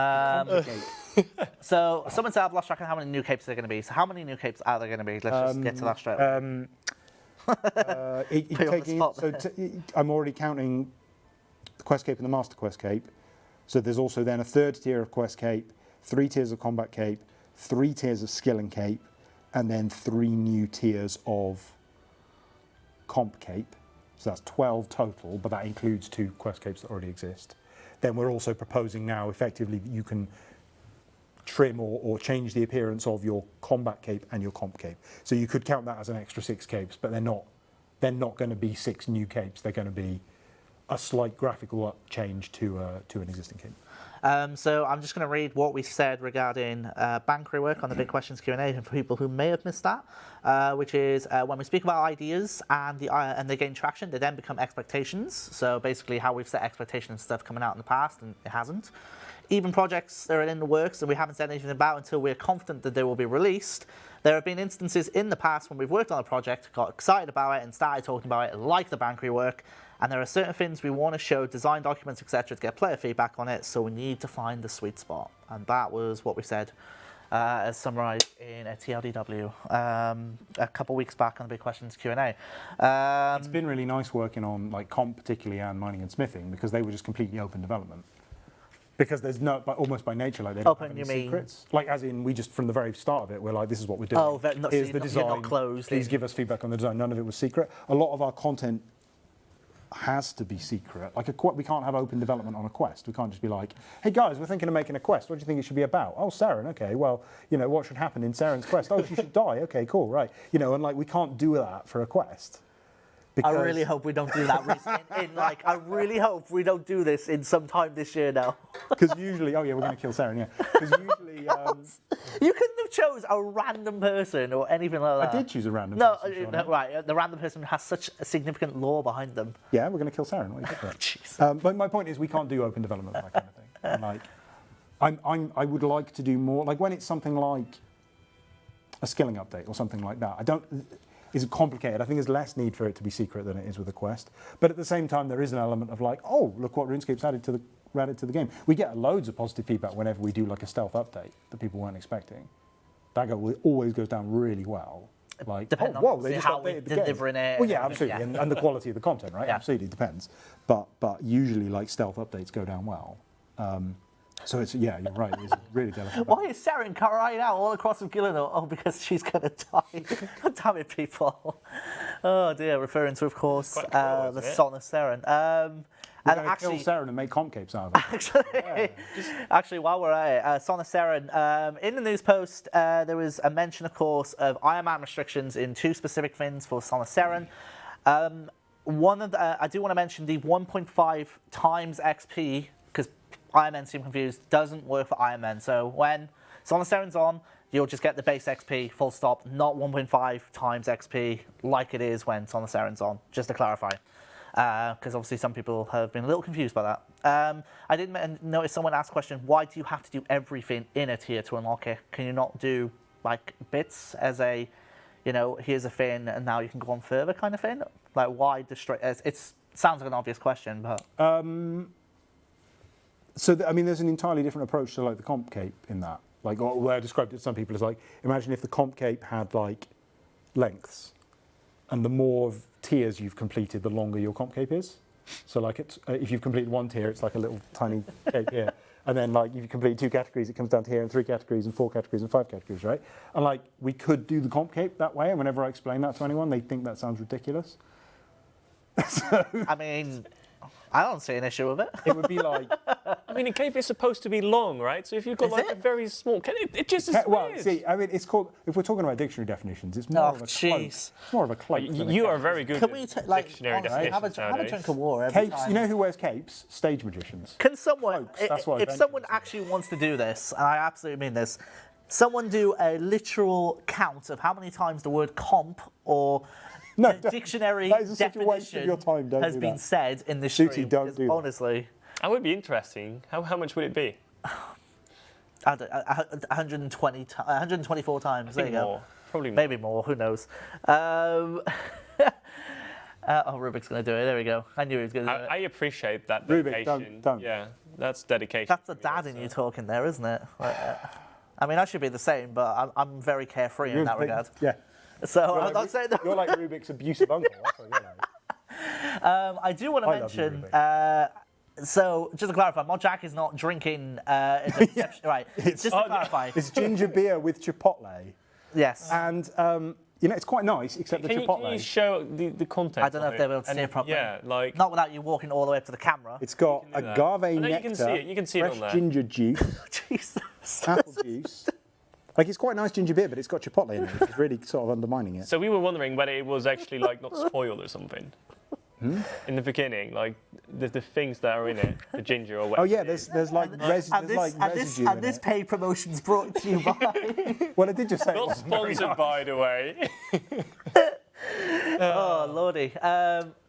So someone said I've lost track of how many new capes there are going to be. So how many new capes are there going to be? Let's just get to that straight away. I'm already counting the Quest Cape and the Master Quest Cape. So there's also then a third tier of Quest Cape, 3 tiers of Combat Cape, 3 tiers of Skill and Cape, and then 3 new tiers of Comp Cape. So that's 12 total, but that includes 2 Quest Capes that already exist. Then we're also proposing now, effectively, that you can trim or change the appearance of your Combat Cape and your Comp Cape. So you could count that as an extra 6 capes, but they're not going to be 6 new capes. They're going to be a slight graphical change to an existing cape. So I'm just going to read what we said regarding bank rework on the big questions Q&A for people who may have missed that, which is when we speak about ideas and they gain traction, they then become expectations. So basically how we've set expectations and stuff coming out in the past, and it hasn't. Even projects that are in the works and we haven't said anything about until we're confident that they will be released. There have been instances in the past when we've worked on a project, got excited about it and started talking about it, like the bank rework, and there are certain things we want to show, design documents, etc., to get player feedback on it, so we need to find the sweet spot. And that was what we said, as summarised in a TLDW a couple of weeks back on the Big Questions Q&A. It's been really nice working on like Comp particularly and mining and smithing, because they were just completely open development. Because there's no, almost by nature, like they don't have any secrets. Like as in, we just from the very start of it, we're like, this is what we're doing. Oh, here's the design. You're not closed. Please give us feedback on the design. None of it was secret. A lot of our content has to be secret. Like we can't have open development on a quest. We can't just be like, hey guys, we're thinking of making a quest. What do you think it should be about? Oh, Saren. Okay, well, what should happen in Saren's quest? Oh, she should die. Okay, cool, right. And like we can't do that for a quest. I really hope we don't do that. I really hope we don't do this in some time this year now. Because usually, we're going to kill Saren, yeah. Because usually, you couldn't have chose a random person or anything like that. I did choose a random person. No, right. The random person has such a significant lore behind them. Yeah, we're going to kill Saren. What are you but my point is, we can't do open development that kind of thing. And like, I would like to do more. Like when it's something like a skilling update or something like that. Is complicated. I think there's less need for it to be secret than it is with a quest. But at the same time, there is an element of like, oh, look what RuneScape's added to the game. We get loads of positive feedback whenever we do like a stealth update that people weren't expecting. That always goes down really well. Like, depending on they just how we're delivering it. Well, yeah, absolutely, yeah. And the quality of the content, right? Yeah. Absolutely depends. But usually, like stealth updates go down well. So it's you're right. It's really delicate. Why is Saren crying out all across Gillinor? Oh, because she's gonna die. Damn it, people! Oh dear. Referring to, of course, the Son of Saren. We're going to kill Saren and make Comp Capes out of it. Actually, while we're at it, Son of Saren, in the news post, there was a mention, of course, of Iron Man restrictions in 2 specific things for Son of Saren. I do want to mention the 1.5 times XP, because Iron Men seem confused, doesn't work for Iron Men. So when Song of Seren's on, you'll just get the base XP, full stop, not 1.5 times XP like it is when Song of Seren's on, just to clarify. Because obviously some people have been a little confused by that. I did notice someone asked a question, why do you have to do everything in a tier to unlock it? Can you not do like bits as a, you know, here's a thing and now you can go on further kind of thing? Like why destroy, it sounds like an obvious question, but. I mean, there's an entirely different approach to like the Comp Cape in that. Like where I described it to some people is like, imagine if the Comp Cape had like lengths, and the more tiers you've completed, the longer your Comp Cape is. So like if you've completed one tier, it's like a little tiny cape here. And then like if you complete 2 categories, it comes down to here, and 3 categories, and 4 categories, and 5 categories, right? And like we could do the Comp Cape that way, and whenever I explain that to anyone, they think that sounds ridiculous. I mean, I don't see an issue with it. It would be like... I mean, a cape is supposed to be long, right? So if you've got like a very small... It just is Well, weird. see, I mean, it's called... If we're talking about dictionary definitions, it's more of a cloak. It's more of a cloak. You are very good Can we at like dictionary honestly, definitions have a nowadays. drink of water every Capes, time. you know who wears capes? Stage magicians. Can someone, Cloaks, that's what I if ventured someone to say. actually wants to do this, and I absolutely mean this, someone do a literal count of how many times the word comp or No, the dictionary that is such a waste of definition your time, don't has do been that. said in this Shooty, stream. don't because do that. honestly, That would be interesting. How much would it be? I don't, 124 times. There you go. More. Probably more. Maybe more. Who knows? Oh, Rubik's going to do it. There we go. I knew he was going to do I it. appreciate that Rubik, dedication. don't. Yeah, that's dedication. That's the dad in you talking there, isn't it? Like, I mean, I should be the same, but I'm very carefree in that regard. Yeah. So I'm not saying that. You're like Rubik's abusive uncle. That's what you're like. I do want to I love you, mention. So just to clarify, Mahjarrat is not drinking. Right. Just to clarify. It's ginger beer with chipotle. Yes. And, you know, it's quite nice, except the chipotle. Can you show the content? I don't know if they'll be able to see it properly. Yeah, like... Not without you walking all the way up to the camera. It's got do that. agave I know nectar, you can see it. You can see it fresh on there. ginger juice, Jesus. apple juice. Like, it's quite nice ginger beer, but it's got chipotle in it, which is really sort of undermining it. So we were wondering whether it was actually like not spoiled or something. In the beginning, like the things that are in it, the ginger or whatever. Oh yeah, there's like residue in this it. paid promotion's brought to you by. Well, I did just say. Not sponsored, by the way. Oh lordy!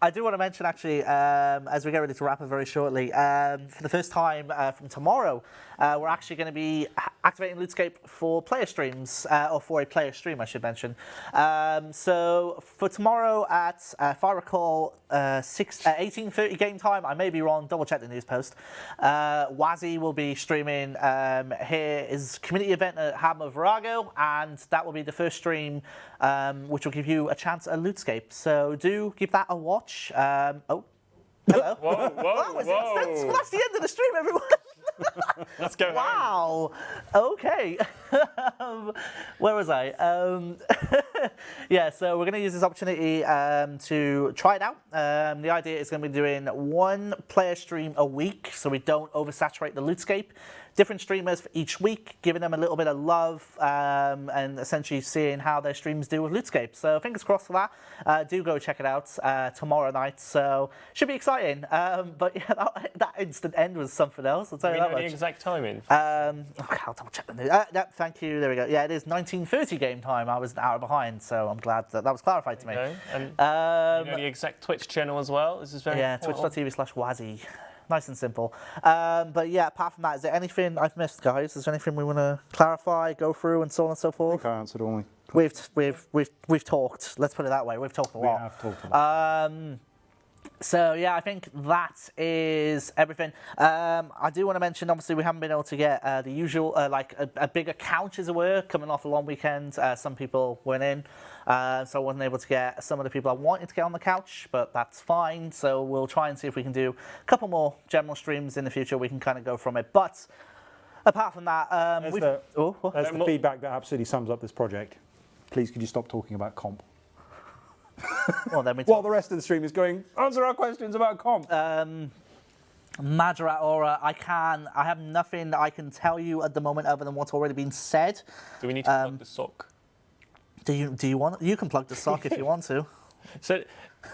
I do want to mention actually, as we get ready to wrap up very shortly, for the first time from tomorrow, we're actually going to be activating LootScape for player streams, or for a player stream, I should mention. So for tomorrow at, if I recall, 18:30 game time. I may be wrong. Double check the news post. Wazzy will be streaming his community event at Ham of Virago, and that will be the first stream, which will give you a chance at LootScape. So do give that a watch. Oh, hello. Whoa. That's the end of the stream, everyone. Let's go. Wow. Okay. Where was I? Yeah, so we're going to use this opportunity to try it out. The idea is going to be doing 1 player stream a week, so we don't oversaturate the LootScape. Different streamers for each week, giving them a little bit of love, and essentially seeing how their streams do with LootScape. So fingers crossed for that. Do go check it out tomorrow night. So should be exciting. But yeah, that instant end was something else. I'll tell you that much. The exact timing. Okay, I'll double check the news. Thank you. There we go. Yeah, it is 19:30 game time. I was an hour behind, so I'm glad that was clarified to me. Okay. And you know the exact Twitch channel as well. This is very important. Twitch.tv/Wazzy. Nice and simple. But yeah, apart from that, is there anything I've missed, guys? Is there anything we want to clarify, go through, and so on and so forth? I think I answered all my. We've talked. Let's put it that way. We've talked a lot. We have talked a lot. So yeah, I think that is everything. I do want to mention, obviously, we haven't been able to get the usual, like a bigger couch, as it were, coming off a long weekend. Some people weren't in, so I wasn't able to get some of the people I wanted to get on the couch, but that's fine. So we'll try and see if we can do a couple more general streams in the future. We can kind of go from it. But apart from that, That's the feedback that absolutely sums up this project. Please, could you stop talking about comp? Well, then While the rest of the stream is going, answer our questions about comp. Mahjarrat Aura, I have nothing that I can tell you at the moment other than what's already been said. Do we need to plug the sock? Do you want? You can plug the sock if you want to. So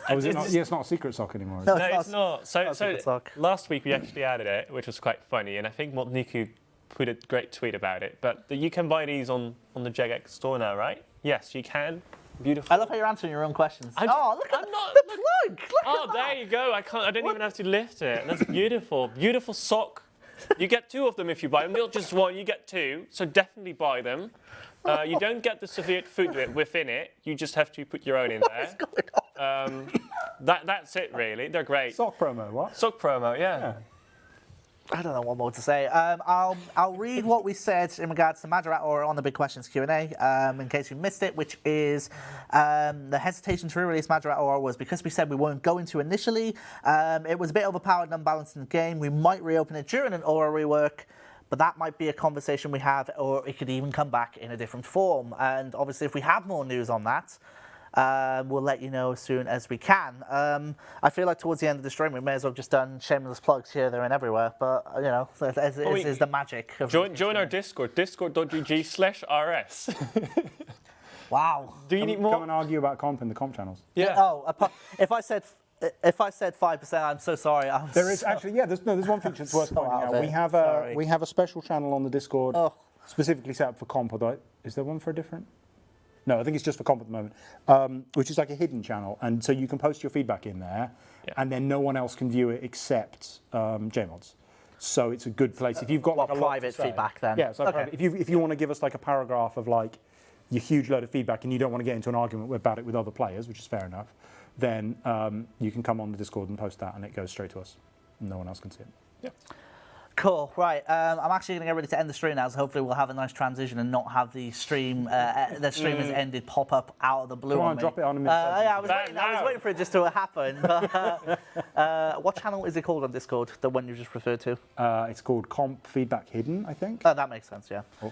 Oh, is it not? Yeah, it's not a secret sock anymore. No, Is it? No, it's not. So secret sock. last week we actually added it, which was quite funny, and I think Niku put a great tweet about it. But you can buy these on the Jagex store now, right? Yes, you can. Beautiful. I love how you're answering your own questions. Look at the plug. Look Oh, at there you go. I don't even have to lift it. That's beautiful. Beautiful sock. You get 2 of them if you buy them. Not just 1, you get 2. So definitely buy them. You don't get the severe food within it. You just have to put your own in there. What's going on? That's it, really. They're great. Sock promo, what? Sock promo, yeah. I don't know what more to say. I'll read what we said in regards to Mahjarrat Aura on the Big Questions Q&A, in case you missed it, which is the hesitation to re-release Mahjarrat Aura was because we said we weren't going to initially. It was a bit overpowered and unbalanced in the game. We might reopen it during an Aura rework, but that might be a conversation we have, or it could even come back in a different form. And obviously, if we have more news on that, we'll let you know as soon as we can. I feel like towards the end of the stream, we may as well have just done shameless plugs here, there, and everywhere. But, you know, this is the magic. Of Join our Discord, discord.gg/rs. Wow. Do you need more? Come and argue about comp in the comp channels. Yeah. Oh, if I said 5%, I'm so sorry. There is actually, there's one feature that's worth pointing out. We have a special channel on the Discord specifically set up for comp. Although, is there one for a different? No, I think it's just for comp at the moment, which is like a hidden channel. And so you can post your feedback in there, and then no one else can view it except JMods. So it's a good place. If you've got like a private feedback then. Yeah, so private. If you want to give us like a paragraph of like your huge load of feedback and you don't want to get into an argument about it with other players, which is fair enough, then you can come on the Discord and post that and it goes straight to us. No one else can see it. Yeah. Cool, right. I'm actually going to get ready to end the stream now, so hopefully we'll have a nice transition and not have the stream has ended pop up out of the blue. Come on, on me. drop it on a minute. I was waiting for it just to happen. But, what channel is it called on Discord, the one you just referred to? It's called Comp Feedback Hidden, I think. Oh, that makes sense, yeah. Oh.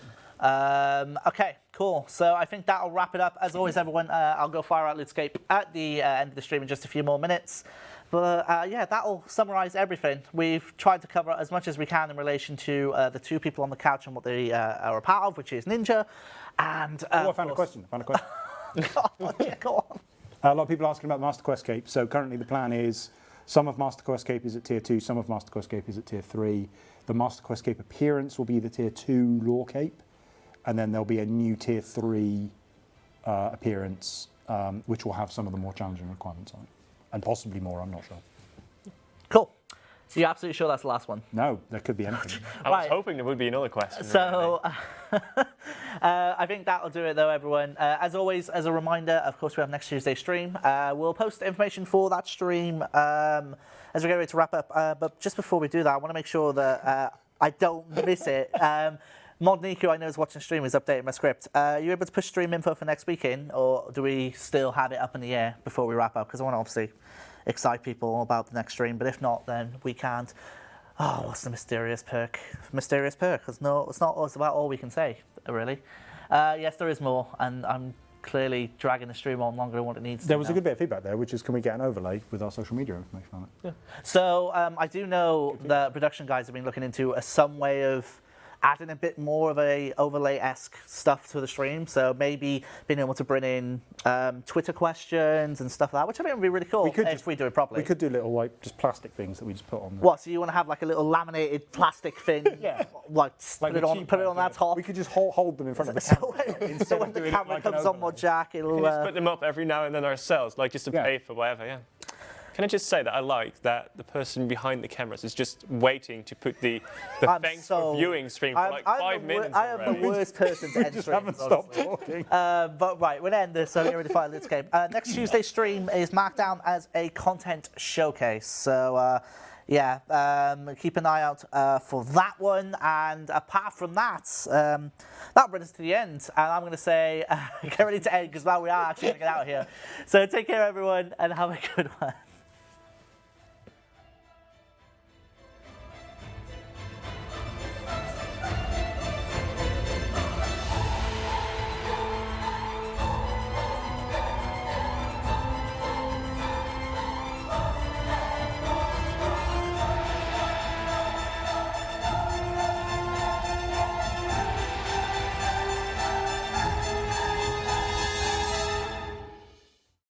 Okay, cool. So I think that'll wrap it up. As always, everyone, I'll go fire out RuneScape at the end of the stream in just a few more minutes. But that'll summarise everything. We've tried to cover as much as we can in relation to the 2 people on the couch and what they are a part of, which is Ninja. And I found a question. Go on. A lot of people are asking about Master Quest Cape. So currently the plan is some of Master Quest Cape is at tier 2, some of Master Quest Cape is at tier 3. The Master Quest Cape appearance will be the tier 2 lore cape, and then there'll be a new tier 3 appearance, which will have some of the more challenging requirements on it. And possibly more, I'm not sure. Cool. You're absolutely sure that's the last one? No, there could be anything. I was hoping there would be another question. So I think that'll do it, though, everyone. As always, as a reminder, of course, we have next Tuesday stream. We'll post information for that stream as we get ready to wrap up. But just before we do that, I want to make sure that I don't miss it. Mod Niku, I know, is watching stream, is updating my script. Are you able to push stream info for next week in, or do we still have it up in the air before we wrap up? Because I want to obviously excite people about the next stream, but if not, then we can't. Oh, what's the mysterious perk? Mysterious perk? It's not about all we can say, really. Yes, there is more, and I'm clearly dragging the stream on longer than what it needs to. There was a good bit of feedback there, which is can we get an overlay with our social media information on it? Yeah. So I do know the production guys have been looking into some way of adding a bit more of a overlay-esque stuff to the stream, so maybe being able to bring in Twitter questions and stuff like that, which I think would be really cool if we do it properly. We could do little like just plastic things that we just put on. What? So you want to have like a little laminated plastic thing? Yeah. Like put it on that top. We could just hold them in front of the camera. So when the camera comes on Mahjarrat, it'll. We can just put them up every now and then ourselves, like just to pay for whatever. Yeah. Can I just say that I like that the person behind the cameras is just waiting to put the thanks for viewing stream for like 5 minutes I am the worst person to end streams. Haven't stopped talking. But right, we'll end this so we get ready to fight RuneScape. Next Tuesday's stream is marked down as a content showcase. So keep an eye out for that one. And apart from that, that brings us to the end. And I'm going to say, get ready to end because now we are actually going to get out of here. So take care, everyone, and have a good one.